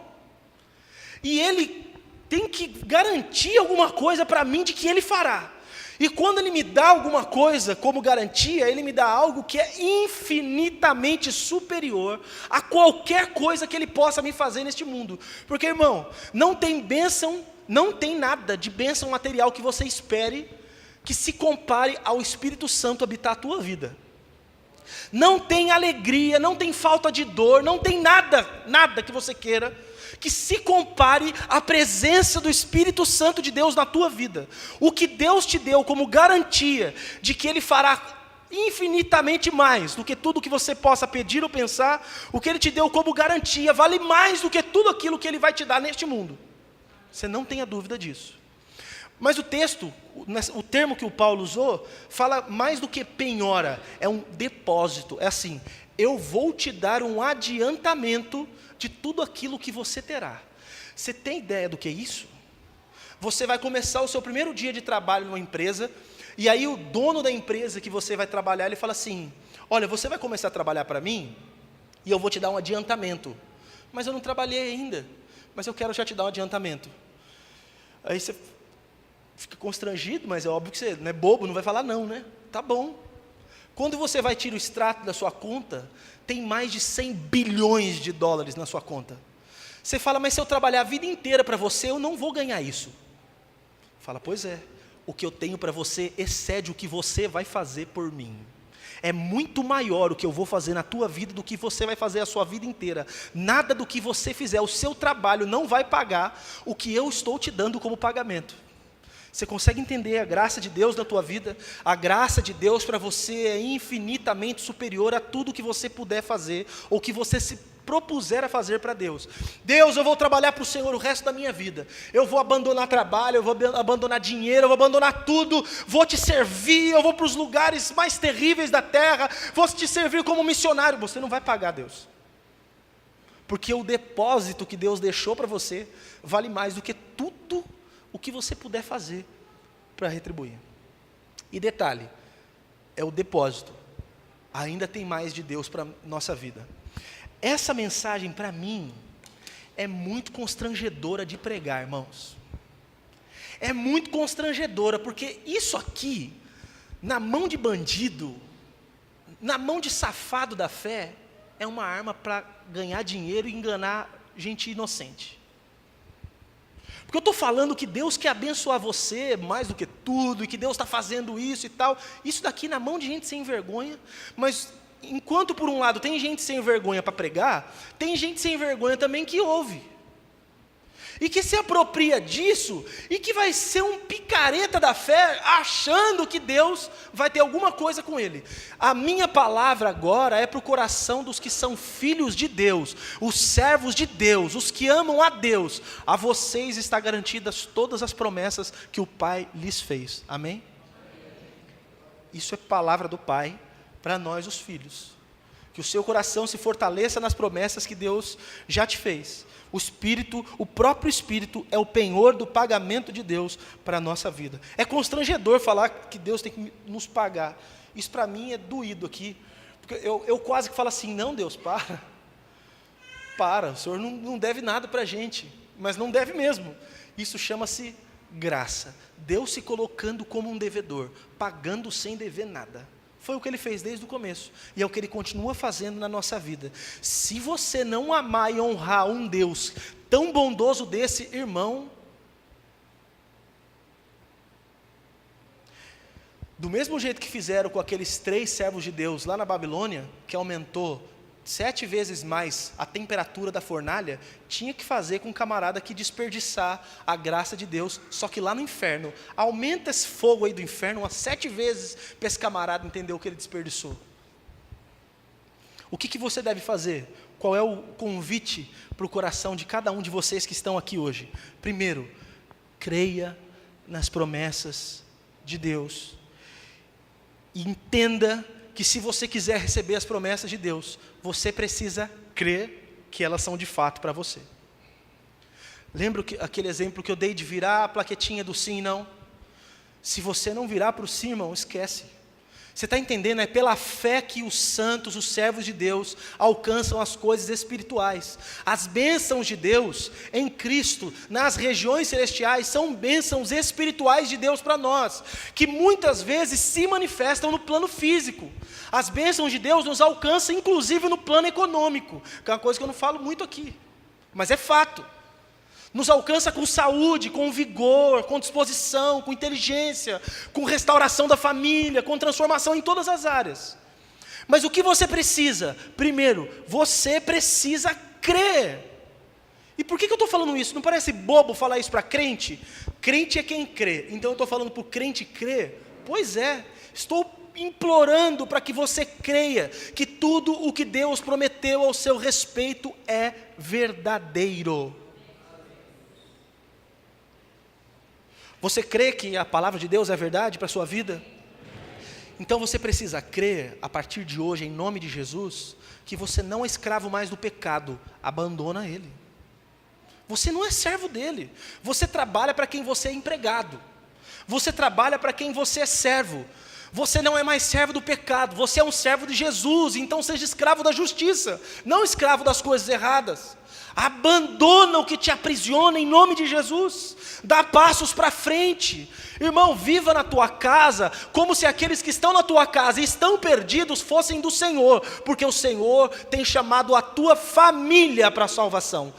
A: e Ele tem que garantir alguma coisa para mim de que Ele fará. E quando Ele me dá alguma coisa como garantia, Ele me dá algo que é infinitamente superior a qualquer coisa que Ele possa me fazer neste mundo. Porque, irmão, não tem bênção, não tem nada de bênção material que você espere que se compare ao Espírito Santo habitar a tua vida. Não tem alegria, não tem falta de dor, não tem nada que você queira que se compare à presença do Espírito Santo de Deus na tua vida. O que Deus te deu como garantia de que Ele fará infinitamente mais do que tudo que você possa pedir ou pensar, o que Ele te deu como garantia vale mais do que tudo aquilo que Ele vai te dar neste mundo. Você não tenha dúvida disso. Mas o texto, o termo que o Paulo usou, fala mais do que penhora, é um depósito. É assim, eu vou te dar um adiantamento de tudo aquilo que você terá. Você tem ideia do que é isso? Você vai começar o seu primeiro dia de trabalho numa empresa, e aí o dono da empresa que você vai trabalhar, ele fala assim, olha, você vai começar a trabalhar para mim, e eu vou te dar um adiantamento. Mas eu não trabalhei ainda, mas eu quero já te dar um adiantamento. Aí você fica constrangido, mas é óbvio que você não é bobo, não vai falar não, né? Tá bom. Quando você vai tirar o extrato da sua conta, tem mais de 100 bilhões de dólares na sua conta. Você fala, mas se eu trabalhar a vida inteira para você, eu não vou ganhar isso. Fala, pois é, o que eu tenho para você excede o que você vai fazer por mim. É muito maior o que eu vou fazer na tua vida do que você vai fazer a sua vida inteira. Nada do que você fizer, o seu trabalho não vai pagar o que eu estou te dando como pagamento. Você consegue entender a graça de Deus na tua vida? A graça de Deus para você é infinitamente superior a tudo que você puder fazer, ou que você se propuser a fazer para Deus. Deus, eu vou trabalhar para o Senhor o resto da minha vida. Eu vou abandonar trabalho, eu vou abandonar dinheiro, eu vou abandonar tudo, vou te servir, eu vou para os lugares mais terríveis da terra, vou te servir como missionário. Você não vai pagar Deus. Porque o depósito que Deus deixou para você vale mais do que tudo o que você puder fazer para retribuir. E detalhe, é o depósito. Ainda tem mais de Deus para a nossa vida. Essa mensagem, para mim, é muito constrangedora de pregar, irmãos. É muito constrangedora, porque isso aqui, na mão de bandido, na mão de safado da fé, é uma arma para ganhar dinheiro e enganar gente inocente. Porque eu estou falando que Deus quer abençoar você mais do que tudo, e que Deus está fazendo isso e tal. Isso daqui na mão de gente sem vergonha. Mas enquanto por um lado tem gente sem vergonha para pregar, tem gente sem vergonha também que ouve. E que se apropria disso, e que vai ser um picareta da fé, achando que Deus vai ter alguma coisa com ele. A minha palavra agora é para o coração dos que são filhos de Deus, os servos de Deus, os que amam a Deus. A vocês está garantidas todas as promessas que o Pai lhes fez. Amém? Isso é palavra do Pai para nós os filhos. Que o seu coração se fortaleça nas promessas que Deus já te fez. O Espírito, o próprio Espírito é o penhor do pagamento de Deus para a nossa vida. É constrangedor falar que Deus tem que nos pagar. Isso para mim é doído aqui. Porque eu quase que falo assim, não Deus, para, o Senhor não deve nada para a gente. Mas não deve mesmo. Isso chama-se graça. Deus se colocando como um devedor, pagando sem dever nada. Foi o que Ele fez desde o começo, e é o que Ele continua fazendo na nossa vida. Se você não amar e honrar um Deus tão bondoso desse, irmão, do mesmo jeito que fizeram com aqueles 3 servos de Deus lá na Babilônia, que aumentou 7 vezes mais a temperatura da fornalha, tinha que fazer com um camarada que desperdiçar a graça de Deus, só que lá no inferno, aumenta esse fogo aí do inferno umas 7 vezes, para esse camarada entender o que ele desperdiçou. O que você deve fazer? Qual é o convite para o coração de cada um de vocês que estão aqui hoje? Primeiro, creia nas promessas de Deus, e entenda que se você quiser receber as promessas de Deus, você precisa crer que elas são de fato para você. Lembra aquele exemplo que eu dei de virar a plaquetinha do sim e não? Se você não virar para o sim, irmão, esquece. Você está entendendo? É pela fé que os santos, os servos de Deus, alcançam as coisas espirituais. As bênçãos de Deus em Cristo, nas regiões celestiais, são bênçãos espirituais de Deus para nós, que muitas vezes se manifestam no plano físico. As bênçãos de Deus nos alcançam, inclusive no plano econômico, que é uma coisa que eu não falo muito aqui, mas é fato. Nos alcança com saúde, com vigor, com disposição, com inteligência, com restauração da família, com transformação em todas as áreas. Mas o que você precisa? Primeiro, você precisa crer. E por que eu estou falando isso? Não parece bobo falar isso para crente? Crente é quem crê. Então eu estou falando para o crente crer? Pois é, estou implorando para que você creia que tudo o que Deus prometeu ao seu respeito é verdadeiro. Você crê que a palavra de Deus é verdade para a sua vida? Então você precisa crer, a partir de hoje, em nome de Jesus, que você não é escravo mais do pecado, abandona ele. Você não é servo dele, você trabalha para quem você é empregado, você trabalha para quem você é servo, você não é mais servo do pecado, você é um servo de Jesus, então seja escravo da justiça, não escravo das coisas erradas. Abandona o que te aprisiona em nome de Jesus, dá passos para frente, irmão, viva na tua casa, como se aqueles que estão na tua casa e estão perdidos fossem do Senhor, porque o Senhor tem chamado a tua família para a salvação,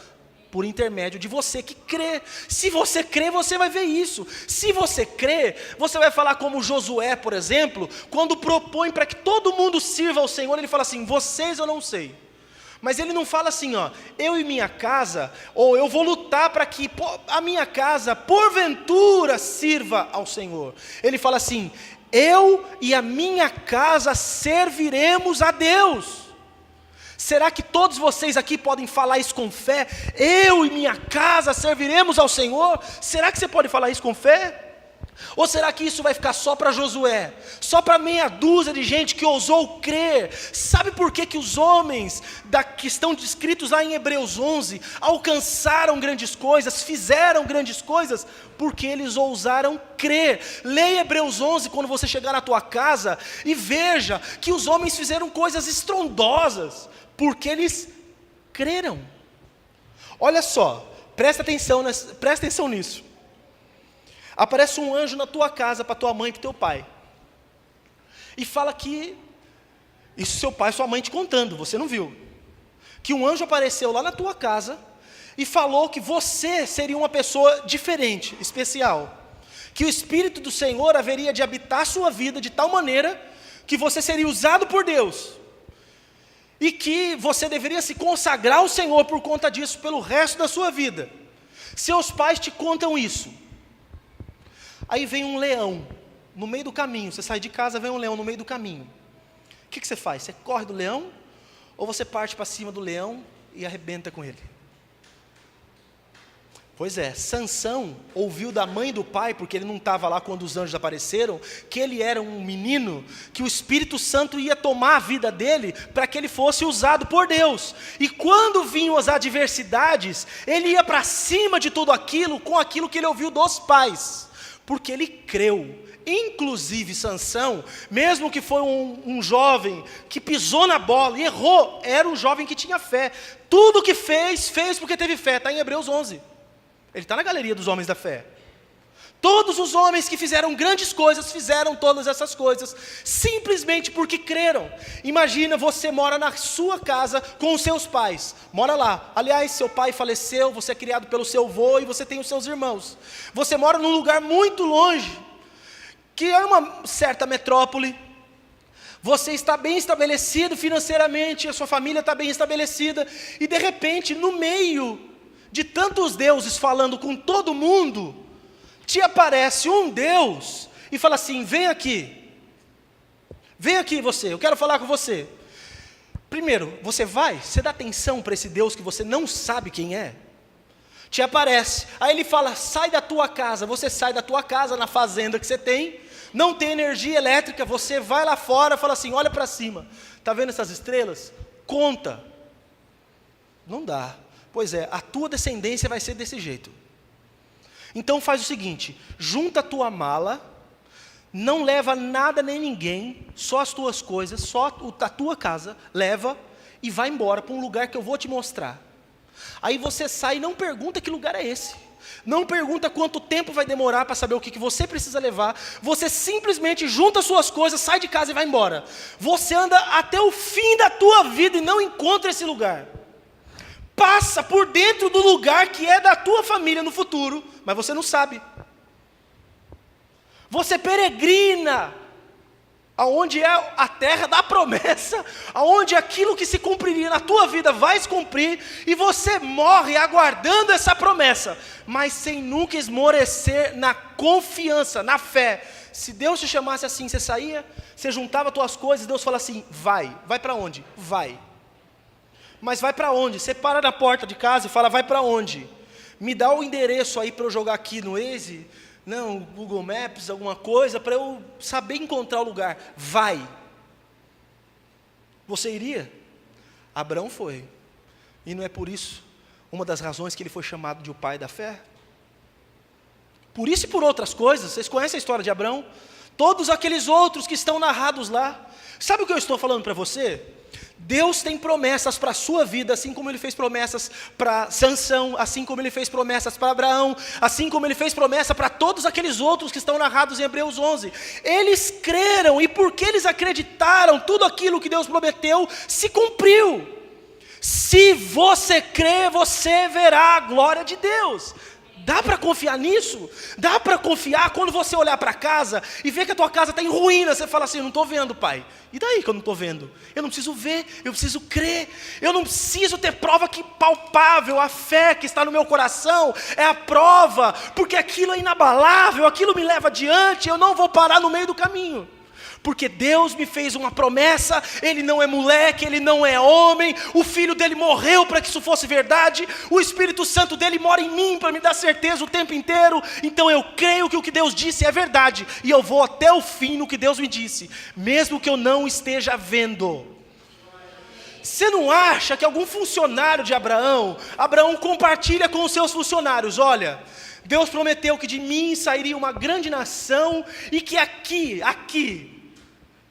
A: por intermédio de você que crê. Se você crê, você vai ver isso. Se você crê, você vai falar como Josué, por exemplo, quando propõe para que todo mundo sirva ao Senhor, ele fala assim, vocês eu não sei. Mas ele não fala assim, ó, eu e minha casa, ou eu vou lutar para que a minha casa, porventura, sirva ao Senhor. Ele fala assim, eu e a minha casa serviremos a Deus. Será que todos vocês aqui podem falar isso com fé? Eu e minha casa serviremos ao Senhor? Será que você pode falar isso com fé? Ou será que isso vai ficar só para Josué? Só para meia dúzia de gente que ousou crer? Sabe por que os homens que estão descritos lá em Hebreus 11 alcançaram grandes coisas, fizeram grandes coisas? Porque eles ousaram crer. Leia Hebreus 11 quando você chegar na tua casa e veja que os homens fizeram coisas estrondosas, porque eles creram. Olha só, presta atenção nisso. Aparece um anjo na tua casa, para tua mãe e para teu pai, e fala que, isso seu pai e sua mãe te contando, você não viu, que um anjo apareceu lá na tua casa, e falou que você seria uma pessoa diferente, especial, que o Espírito do Senhor haveria de habitar a sua vida, de tal maneira, que você seria usado por Deus, e que você deveria se consagrar ao Senhor, por conta disso, pelo resto da sua vida. Seus pais te contam isso. Aí vem um leão, no meio do caminho, você sai de casa, vem um leão no meio do caminho. O que você faz? Você corre do leão, ou você parte para cima do leão e arrebenta com ele? Pois é, Sansão ouviu da mãe e do pai, porque ele não estava lá quando os anjos apareceram, que ele era um menino, que o Espírito Santo ia tomar a vida dele, para que ele fosse usado por Deus. E quando vinham as adversidades, ele ia para cima de tudo aquilo, com aquilo que ele ouviu dos pais, porque ele creu. Inclusive Sansão, mesmo que foi um jovem que pisou na bola e errou, era um jovem que tinha fé. Tudo que fez porque teve fé. Está em Hebreus 11, ele está na galeria dos homens da fé. Todos os homens que fizeram grandes coisas, fizeram todas essas coisas, simplesmente porque creram. Imagina, você mora na sua casa com os seus pais, mora lá, aliás, seu pai faleceu, você é criado pelo seu avô e você tem os seus irmãos. Você mora num lugar muito longe, que é uma certa metrópole, você está bem estabelecido financeiramente, a sua família está bem estabelecida, e de repente, no meio de tantos deuses falando com todo mundo, te aparece um Deus e fala assim, vem aqui você, eu quero falar com você. Primeiro, você dá atenção para esse Deus que você não sabe quem é? Te aparece, aí ele fala, sai da tua casa, você sai da tua casa, na fazenda que você tem, não tem energia elétrica, você vai lá fora, fala assim, olha para cima, está vendo essas estrelas? Conta. Não dá. Pois é, a tua descendência vai ser desse jeito. Então faz o seguinte, junta a tua mala, não leva nada nem ninguém, só as tuas coisas, só a tua casa, leva e vai embora para um lugar que eu vou te mostrar. Aí você sai e não pergunta que lugar é esse. Não pergunta quanto tempo vai demorar para saber o que você precisa levar. Você simplesmente junta as suas coisas, sai de casa e vai embora. Você anda até o fim da tua vida e não encontra esse lugar. Passa por dentro do lugar que é da tua família no futuro, mas você não sabe. Você peregrina aonde é a terra da promessa, aonde aquilo que se cumpriria na tua vida vai se cumprir, e você morre aguardando essa promessa, mas sem nunca esmorecer na confiança, na fé. Se Deus te chamasse assim, você saía, você juntava as tuas coisas, Deus fala assim, vai para onde? Vai. Mas vai para onde? Você para na porta de casa e fala, vai para onde? Me dá o endereço aí para eu jogar aqui no Waze, não, Google Maps, alguma coisa, para eu saber encontrar o lugar. Vai. Você iria? Abraão foi. E não é por isso uma das razões que ele foi chamado de o pai da fé? Por isso e por outras coisas. Vocês conhecem a história de Abraão? Todos aqueles outros que estão narrados lá. Sabe o que eu estou falando para você? Deus tem promessas para a sua vida, assim como Ele fez promessas para Sansão, assim como Ele fez promessas para Abraão, assim como Ele fez promessa para todos aqueles outros que estão narrados em Hebreus 11. Eles creram, e porque eles acreditaram, tudo aquilo que Deus prometeu se cumpriu. Se você crê, você verá a glória de Deus. Dá para confiar nisso? Dá para confiar quando você olhar para casa e ver que a tua casa está em ruína, você fala assim, eu não estou vendo, pai. E daí que eu não estou vendo? Eu não preciso ver, eu preciso crer. Eu não preciso ter prova que palpável. A fé que está no meu coração é a prova, porque aquilo é inabalável, aquilo me leva adiante, eu não vou parar no meio do caminho. Porque Deus me fez uma promessa, Ele não é moleque, Ele não é homem, o Filho dEle morreu para que isso fosse verdade, o Espírito Santo dEle mora em mim para me dar certeza o tempo inteiro, então eu creio que o que Deus disse é verdade, e eu vou até o fim no que Deus me disse, mesmo que eu não esteja vendo. Você não acha que algum funcionário de Abraão compartilha com os seus funcionários, olha, Deus prometeu que de mim sairia uma grande nação, e que aqui,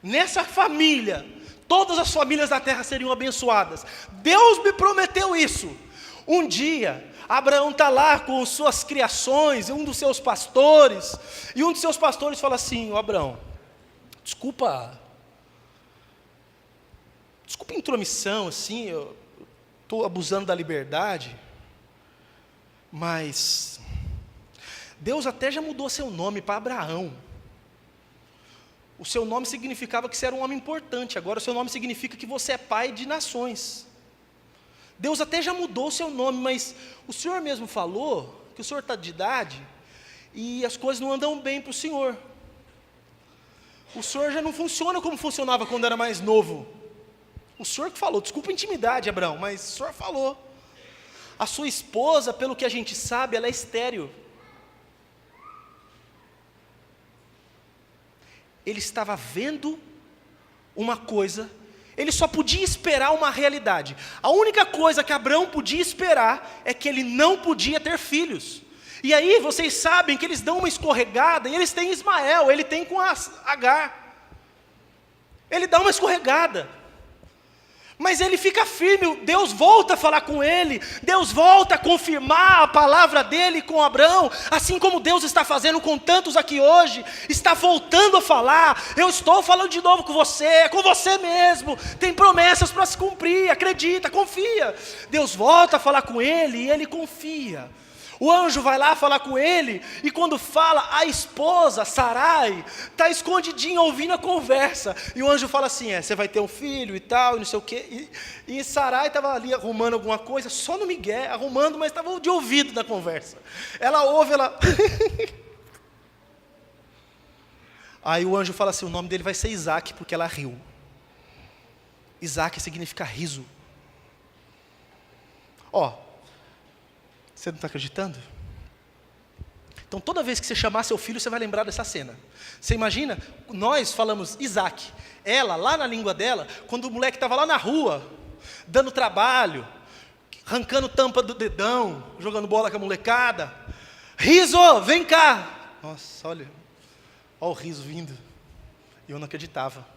A: nessa família, todas as famílias da terra seriam abençoadas. Deus me prometeu isso. Um dia, Abraão está lá com suas criações, um dos seus pastores, e um dos seus pastores fala assim, Abraão, desculpa a intromissão, assim, eu estou abusando da liberdade, mas Deus até já mudou seu nome para Abraão. O seu nome significava que você era um homem importante, agora o seu nome significa que você é pai de nações. Deus até já mudou o seu nome, mas o Senhor mesmo falou que o Senhor está de idade e as coisas não andam bem para o Senhor. O Senhor já não funciona como funcionava quando era mais novo. O Senhor que falou, desculpa a intimidade, Abraão, mas o Senhor falou. A sua esposa, pelo que a gente sabe, ela é estéril. Ele estava vendo uma coisa, ele só podia esperar uma realidade. A única coisa que Abraão podia esperar é que ele não podia ter filhos. E aí vocês sabem que eles dão uma escorregada, e eles têm Ismael, ele tem com Agar. Ele dá uma escorregada. Mas ele fica firme, Deus volta a falar com ele, Deus volta a confirmar a palavra dele com Abraão, assim como Deus está fazendo com tantos aqui hoje, está voltando a falar, eu estou falando de novo com você, é com você mesmo, tem promessas para se cumprir, acredita, confia. Deus volta a falar com ele e ele confia. O anjo vai lá falar com ele, e quando fala, a esposa, Sarai, está escondidinha ouvindo a conversa, e o anjo fala assim, você vai ter um filho e tal, e não sei o quê, e Sarai estava ali arrumando alguma coisa, só no migué, arrumando, mas estava de ouvido na conversa. Ela ouve, aí o anjo fala assim, o nome dele vai ser Isaac, porque ela riu. Isaac significa riso. Você não está acreditando? Então toda vez que você chamar seu filho, você vai lembrar dessa cena. Você imagina? Nós falamos Isaac. Ela, lá na língua dela, quando o moleque estava lá na rua, dando trabalho, arrancando tampa do dedão, jogando bola com a molecada. Riso, vem cá. Nossa, olha o riso vindo. E eu não acreditava.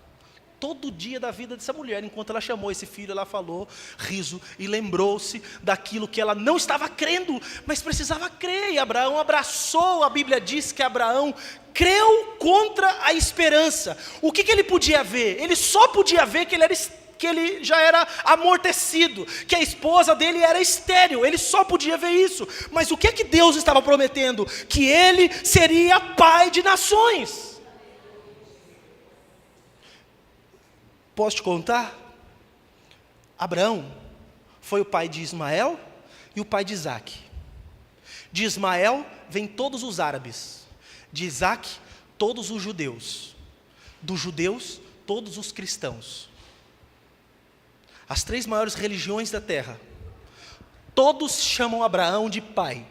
A: Todo dia da vida dessa mulher, enquanto ela chamou esse filho, ela falou, riso, e lembrou-se daquilo que ela não estava crendo, mas precisava crer. E Abraão abraçou, a Bíblia diz que Abraão creu contra a esperança. O que ele podia ver? Ele só podia ver que ele já era amortecido, que a esposa dele era estéril, ele só podia ver isso. Mas o que Deus estava prometendo? Que ele seria pai de nações. Posso te contar? Abraão foi o pai de Ismael e o pai de Isaque. De Ismael vem todos os árabes, de Isaque todos os judeus, dos judeus todos os cristãos. As 3 maiores religiões da terra, todos chamam Abraão de pai.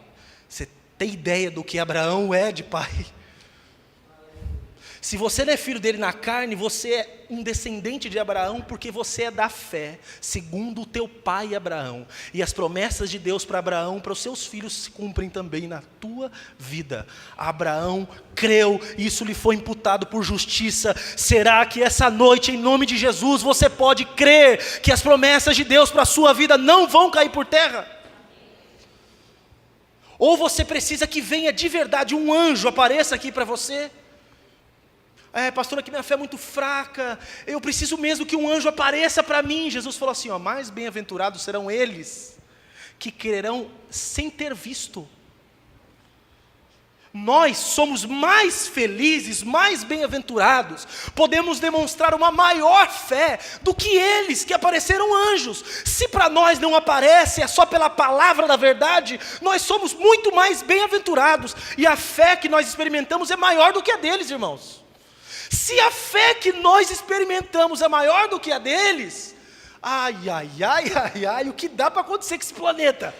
A: Você tem ideia do que Abraão é de pai? Se você não é filho dele na carne, você é um descendente de Abraão, porque você é da fé, segundo o teu pai Abraão. E as promessas de Deus para Abraão, para os seus filhos, se cumprem também na tua vida. Abraão creu, e isso lhe foi imputado por justiça. Será que essa noite, em nome de Jesus, você pode crer que as promessas de Deus para a sua vida não vão cair por terra? Ou você precisa que venha de verdade um anjo, apareça aqui para você? Pastor, aqui minha fé é muito fraca, eu preciso mesmo que um anjo apareça para mim. Jesus falou assim, mais bem-aventurados serão eles que crerão sem ter visto. Nós somos mais felizes, mais bem-aventurados, podemos demonstrar uma maior fé do que eles que apareceram anjos. Se para nós não aparece, é só pela palavra da verdade, nós somos muito mais bem-aventurados, e a fé que nós experimentamos é maior do que a deles, irmãos. Se a fé que nós experimentamos é maior do que a deles, o que dá para acontecer com esse planeta?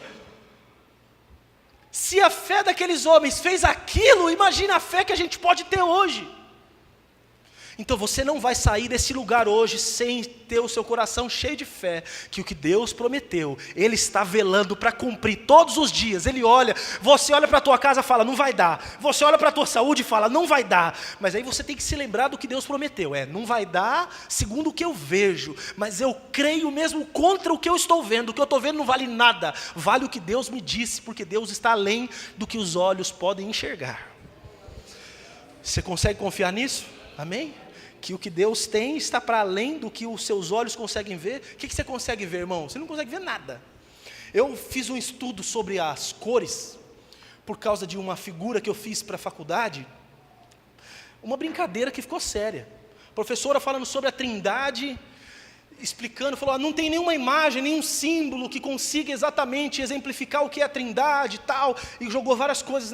A: Se a fé daqueles homens fez aquilo, imagina a fé que a gente pode ter hoje. Então você não vai sair desse lugar hoje sem ter o seu coração cheio de fé, que o que Deus prometeu, Ele está velando para cumprir todos os dias. Ele olha, você olha para a tua casa e fala, não vai dar. Você olha para a tua saúde e fala, não vai dar. Mas aí você tem que se lembrar do que Deus prometeu. Não vai dar segundo o que eu vejo, mas eu creio mesmo contra o que eu estou vendo. O que eu estou vendo não vale nada, vale o que Deus me disse, porque Deus está além do que os olhos podem enxergar. Você consegue confiar nisso? Amém? Que o que Deus tem está para além do que os seus olhos conseguem ver. O que você consegue ver, irmão? Você não consegue ver nada. Eu fiz um estudo sobre as cores, por causa de uma figura que eu fiz para a faculdade, uma brincadeira que ficou séria. A professora falando sobre a Trindade, explicando, falou, não tem nenhuma imagem, nenhum símbolo que consiga exatamente exemplificar o que é a Trindade e tal, e jogou várias coisas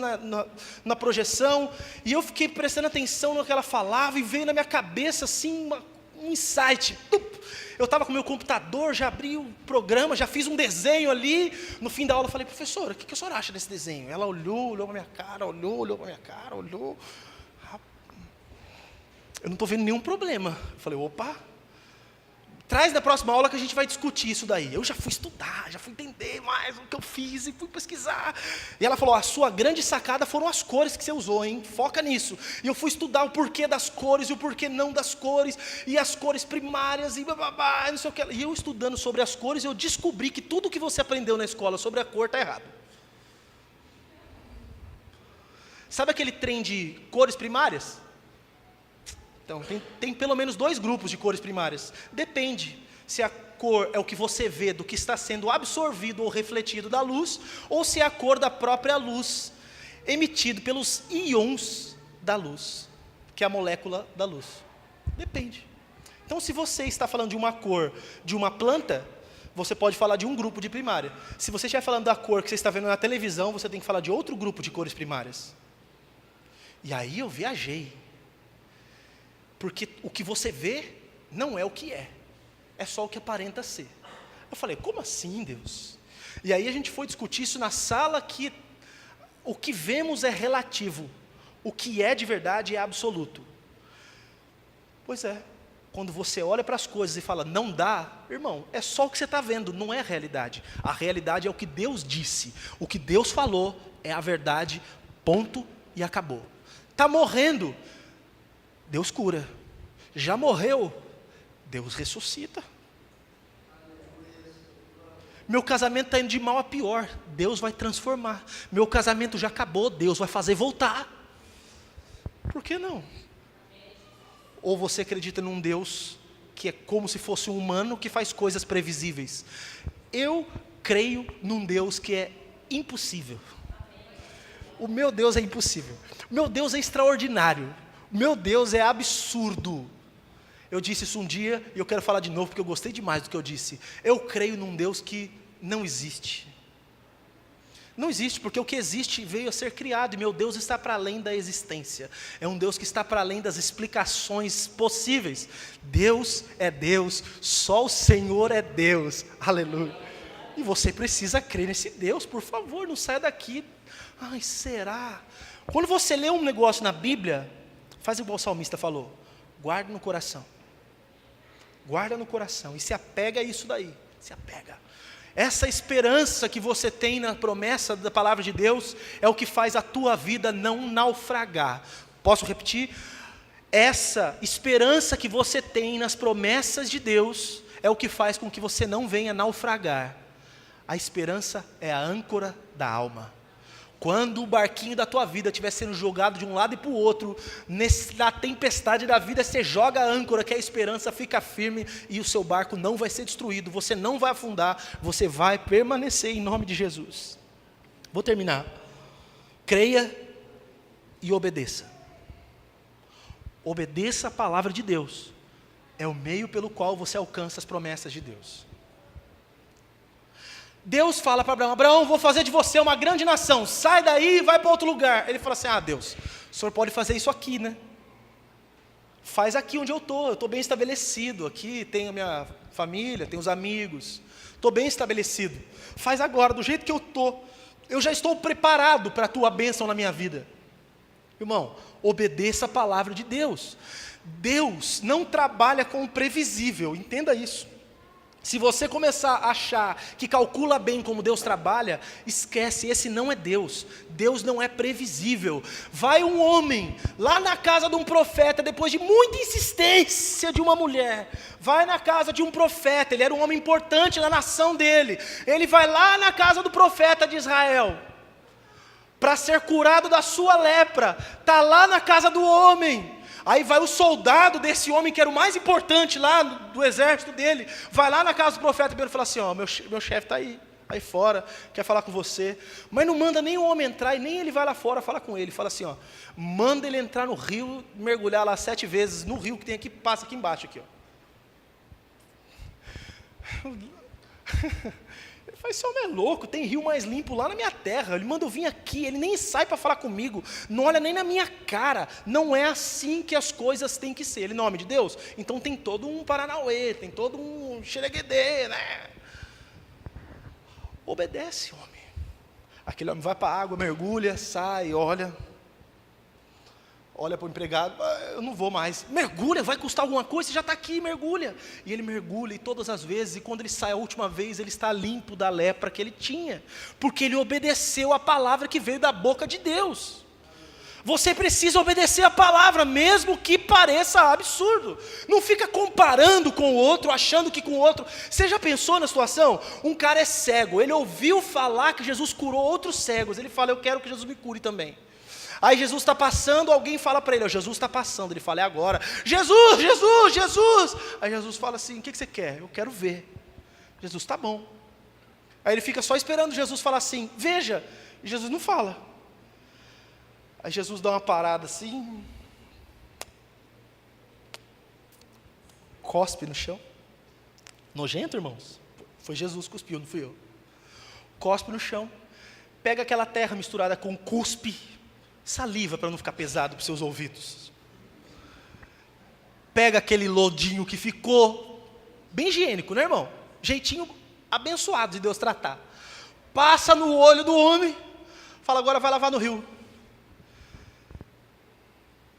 A: na projeção, e eu fiquei prestando atenção no que ela falava, e veio na minha cabeça assim, um insight. Eu estava com o meu computador, já abri o programa, já fiz um desenho ali, no fim da aula eu falei, professora, o que a senhora acha desse desenho? Ela olhou para minha cara, olhou para minha cara, olhou, eu não estou vendo nenhum problema. Eu falei, opa, traz na próxima aula que a gente vai discutir isso daí. Eu já fui estudar, já fui entender mais o que eu fiz e fui pesquisar. E ela falou, a sua grande sacada foram as cores que você usou, hein? Foca nisso. E eu fui estudar o porquê das cores e o porquê não das cores, e as cores primárias e bababá, não sei o que. E eu estudando sobre as cores, eu descobri que tudo que você aprendeu na escola sobre a cor está errado. Sabe aquele trem de cores primárias? Então, tem pelo menos 2 grupos de cores primárias. Depende se a cor é o que você vê do que está sendo absorvido ou refletido da luz, ou se é a cor da própria luz, emitido pelos íons da luz, que é a molécula da luz. Depende. Então, se você está falando de uma cor de uma planta, você pode falar de um grupo de primária. Se você estiver falando da cor que você está vendo na televisão, você tem que falar de outro grupo de cores primárias. E aí eu viajei. Porque o que você vê não é o que é só o que aparenta ser. Eu falei, como assim, Deus? E aí a gente foi discutir isso na sala, que o que vemos é relativo, o que é de verdade é absoluto. Pois é, quando você olha para as coisas e fala, não dá, irmão, é só o que você está vendo, não é a realidade. A realidade é o que Deus disse, o que Deus falou é a verdade, ponto e acabou. Está morrendo, Deus cura. Já morreu, Deus ressuscita. Meu casamento está indo de mal a pior, Deus vai transformar. Meu casamento já acabou, Deus vai fazer voltar. Por que não? Ou você acredita num Deus que é como se fosse um humano que faz coisas previsíveis? Eu creio num Deus que é impossível. O meu Deus é impossível. O meu Deus é extraordinário. O meu Deus é absurdo. Eu disse isso um dia e eu quero falar de novo porque eu gostei demais do que eu disse. Eu creio num Deus que não existe. Não existe, porque o que existe veio a ser criado, e meu Deus está para além da existência. É um Deus que está para além das explicações possíveis. Deus é Deus, só o Senhor é Deus. Aleluia. E você precisa crer nesse Deus, por favor, não saia daqui. Ai, será? Quando você lê um negócio na Bíblia, faz igual o salmista falou, guarda no coração. Guarda no coração e se apega a isso daí, se apega. Essa esperança que você tem na promessa da palavra de Deus é o que faz a tua vida não naufragar. Posso repetir? Essa esperança que você tem nas promessas de Deus é o que faz com que você não venha naufragar. A esperança é a âncora da alma. Quando o barquinho da tua vida estiver sendo jogado de um lado e para o outro, na tempestade da vida, você joga a âncora, que a esperança fica firme e o seu barco não vai ser destruído, você não vai afundar, você vai permanecer em nome de Jesus. Vou terminar. Creia e obedeça. Obedeça a palavra de Deus. É o meio pelo qual você alcança as promessas de Deus. Deus fala para Abraão, Abraão, vou fazer de você uma grande nação, sai daí e vai para outro lugar. Ele fala assim, Deus, o senhor pode fazer isso aqui, né? Faz aqui onde eu estou bem estabelecido, aqui tem a minha família, tem os amigos, estou bem estabelecido. Faz agora, do jeito que eu estou, eu já estou preparado para a tua bênção na minha vida. Irmão, obedeça a palavra de Deus. Deus não trabalha com o previsível, entenda isso. Se você começar a achar que calcula bem como Deus trabalha, esquece, esse não é Deus. Deus não é previsível. Vai um homem lá na casa de um profeta, depois de muita insistência de uma mulher, vai na casa de um profeta, ele era um homem importante na nação dele, ele vai lá na casa do profeta de Israel, para ser curado da sua lepra, está lá na casa do homem. Aí vai o soldado desse homem, que era o mais importante lá do exército dele, vai lá na casa do profeta e fala assim, meu chefe está aí fora, quer falar com você, mas não manda nem o homem entrar, e nem ele vai lá fora falar com ele, fala assim, manda ele entrar no rio, mergulhar lá 7 vezes, no rio que tem aqui, passa aqui embaixo, aqui, Ele fala, esse homem é louco, tem rio mais limpo lá na minha terra, ele manda eu vir aqui, ele nem sai para falar comigo, não olha nem na minha cara, não é assim que as coisas têm que ser, ele, em nome de Deus, então tem todo um paranauê, tem todo um xereguedê, né? Obedece, homem. Aquele homem vai para a água, mergulha, sai, olha para o empregado, eu não vou mais, mergulha, vai custar alguma coisa, você já está aqui, mergulha, e ele mergulha, e todas as vezes, e quando ele sai a última vez, ele está limpo da lepra que ele tinha, porque ele obedeceu a palavra que veio da boca de Deus. Você precisa obedecer a palavra, mesmo que pareça absurdo, não fica comparando com o outro, achando que com o outro, você já pensou na situação? Um cara é cego, ele ouviu falar que Jesus curou outros cegos, ele fala, eu quero que Jesus me cure também. Aí Jesus está passando, alguém fala para ele, Jesus está passando, ele fala, é agora, Jesus, Jesus, Jesus, aí Jesus fala assim, o que você quer? Eu quero ver. Jesus, tá bom. Aí ele fica só esperando Jesus falar assim, veja, e Jesus não fala. Aí Jesus dá uma parada assim, cospe no chão, nojento, irmãos, foi Jesus que cuspiu, não fui eu. Cospe no chão, pega aquela terra misturada com cuspe, saliva para não ficar pesado para os seus ouvidos. Pega aquele lodinho que ficou bem higiênico, né, irmão? Jeitinho abençoado de Deus tratar. Passa no olho do homem, fala, agora vai lavar no rio.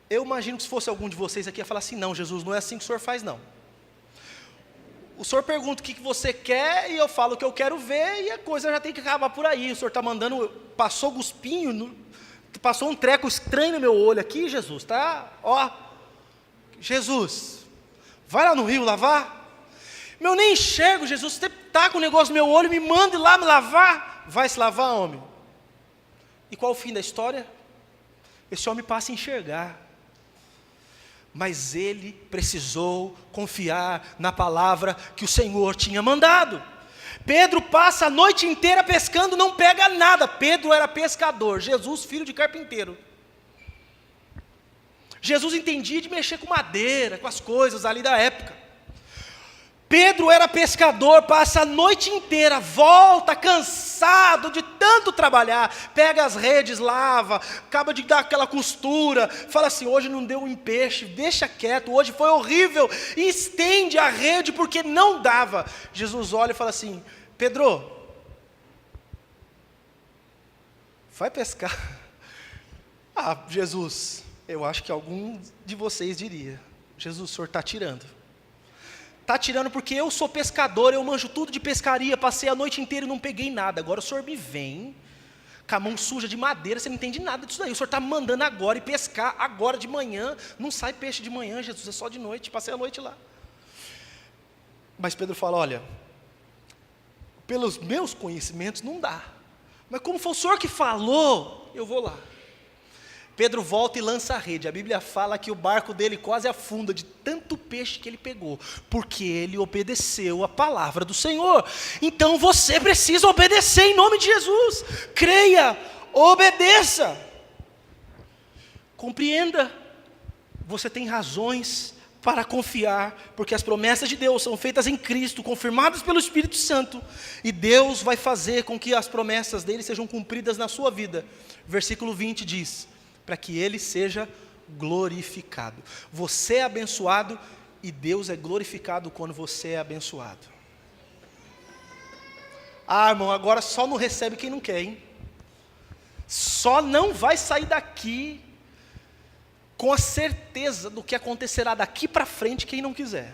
A: Eu imagino que se fosse algum de vocês aqui, ia falar assim, não, Jesus, não é assim que o senhor faz, não. o senhor pergunta o que você quer e eu falo o que eu quero ver e a coisa já tem que acabar por aí. O senhor está mandando, passou guspinho, passou um treco estranho no meu olho aqui, Jesus, tá? Ó, Jesus, vai lá no rio lavar. Eu nem enxergo, Jesus, você está com o negócio no meu olho, me manda ir lá me lavar. Vai se lavar, homem. E qual o fim da história? Esse homem passa a enxergar. Mas ele precisou confiar na palavra que o Senhor tinha mandado. Pedro passa a noite inteira pescando, não pega nada. Pedro era pescador, Jesus filho de carpinteiro. Jesus entendia de mexer com madeira, com as coisas ali da época. Pedro era pescador, passa a noite inteira, volta cansado de tanto trabalhar, pega as redes, lava, acaba de dar aquela costura, fala assim, hoje não deu um peixe, deixa quieto, hoje foi horrível, e estende a rede porque não dava. Jesus olha e fala assim, Pedro, vai pescar. Ah, Jesus, eu acho que algum de vocês diria, Jesus, o senhor está tirando. Está tirando porque eu sou pescador, eu manjo tudo de pescaria, passei a noite inteira e não peguei nada. Agora o senhor me vem com a mão suja de madeira, você não entende nada disso daí. O senhor está me mandando agora ir pescar, agora de manhã. Não sai peixe de manhã, Jesus, é só de noite, passei a noite lá. Mas Pedro fala, olha, pelos meus conhecimentos não dá. Mas como foi o senhor que falou, eu vou lá. Pedro volta e lança a rede. A Bíblia fala que o barco dele quase afunda de tanto peixe que ele pegou, porque ele obedeceu a palavra do Senhor. Então você precisa obedecer em nome de Jesus. Creia, obedeça. Compreenda, você tem razões para confiar, porque as promessas de Deus são feitas em Cristo, confirmadas pelo Espírito Santo, e Deus vai fazer com que as promessas dele sejam cumpridas na sua vida. Versículo 20 diz, para que ele seja glorificado. Você é abençoado e Deus é glorificado quando você é abençoado. Ah, irmão, agora só não recebe quem não quer, hein? Só não vai sair daqui com a certeza do que acontecerá daqui para frente quem não quiser.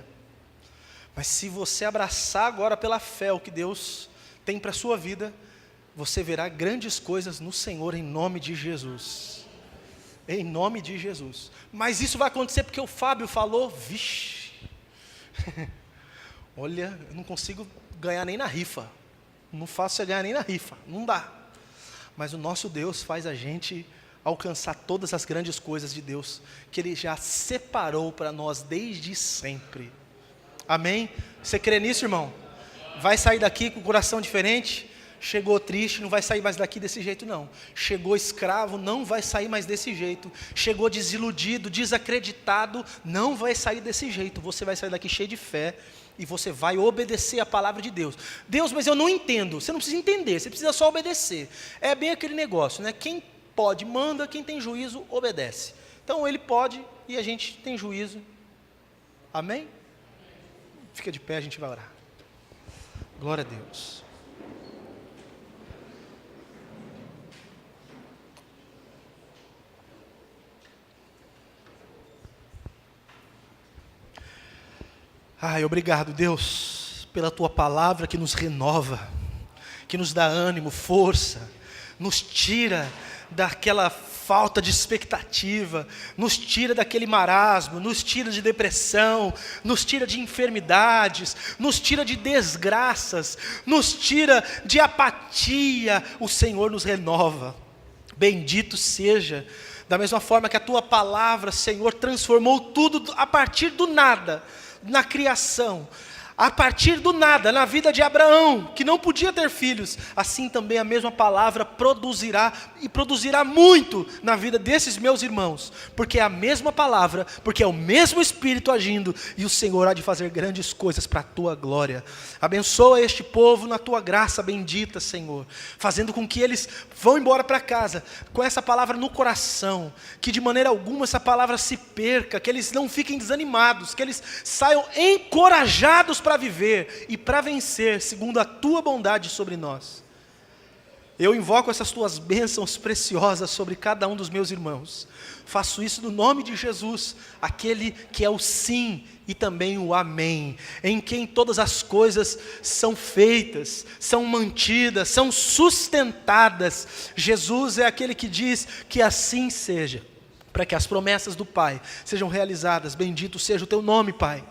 A: Mas se você abraçar agora pela fé o que Deus tem para a sua vida, você verá grandes coisas no Senhor em nome de Jesus. Em nome de Jesus. Mas isso vai acontecer porque o Fábio falou, vixe, olha, eu não consigo ganhar nem na rifa, não faço você ganhar nem na rifa, não dá. Mas o nosso Deus faz a gente alcançar todas as grandes coisas de Deus, que Ele já separou para nós desde sempre. Amém? Você crê nisso, irmão? Vai sair daqui com o coração diferente? Chegou triste, não vai sair mais daqui desse jeito não. Chegou escravo, não vai sair mais desse jeito. Chegou desiludido, desacreditado, não vai sair desse jeito. Você vai sair daqui cheio de fé e você vai obedecer a palavra de Deus. Deus, mas eu não entendo. Você não precisa entender, você precisa só obedecer. É bem aquele negócio, né? Quem pode manda, quem tem juízo obedece. Então ele pode e a gente tem juízo. Amém? Fica de pé, a gente vai orar. Glória a Deus. Ai, obrigado, Deus, pela Tua palavra que nos renova, que nos dá ânimo, força, nos tira daquela falta de expectativa, nos tira daquele marasmo, nos tira de depressão, nos tira de enfermidades, nos tira de desgraças, nos tira de apatia. O Senhor nos renova. Bendito seja. Da mesma forma que a Tua palavra, Senhor, transformou tudo a partir do nada, na criação, a partir do nada, na vida de Abraão, que não podia ter filhos, assim também a mesma palavra produzirá, e produzirá muito na vida desses meus irmãos, porque é a mesma palavra, porque é o mesmo Espírito agindo, e o Senhor há de fazer grandes coisas para a Tua glória. Abençoa este povo na Tua graça bendita, Senhor, fazendo com que eles vão embora para casa, com essa palavra no coração, que de maneira alguma essa palavra se perca, que eles não fiquem desanimados, que eles saiam encorajados para viver e para vencer, segundo a Tua bondade sobre nós. Eu invoco essas tuas bênçãos preciosas sobre cada um dos meus irmãos. Faço isso no nome de Jesus, aquele que é o sim e também o amém, em quem todas as coisas são feitas, são mantidas, são sustentadas. Jesus é aquele que diz que assim seja, para que as promessas do Pai sejam realizadas. Bendito seja o teu nome, Pai.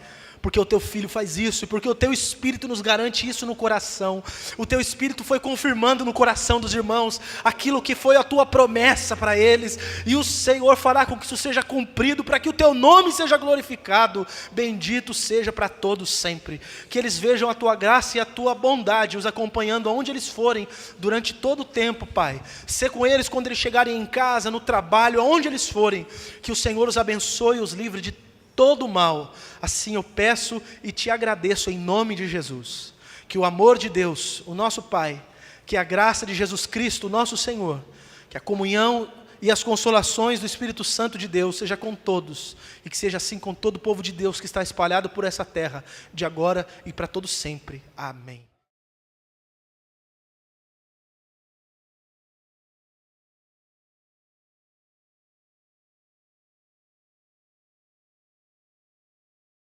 A: Porque o teu Filho faz isso, e porque o teu Espírito nos garante isso no coração. O teu Espírito foi confirmando no coração dos irmãos aquilo que foi a tua promessa para eles, e o Senhor fará com que isso seja cumprido, para que o teu nome seja glorificado. Bendito seja para todos sempre. Que eles vejam a tua graça e a tua bondade os acompanhando aonde eles forem durante todo o tempo, Pai. Sê com eles quando eles chegarem em casa, no trabalho, aonde eles forem. Que o Senhor os abençoe e os livre de todo mal. Assim eu peço e te agradeço em nome de Jesus. Que o amor de Deus, o nosso Pai, que a graça de Jesus Cristo, o nosso Senhor, que a comunhão e as consolações do Espírito Santo de Deus seja com todos, e que seja assim com todo o povo de Deus que está espalhado por essa terra, de agora e para todo sempre. Amém.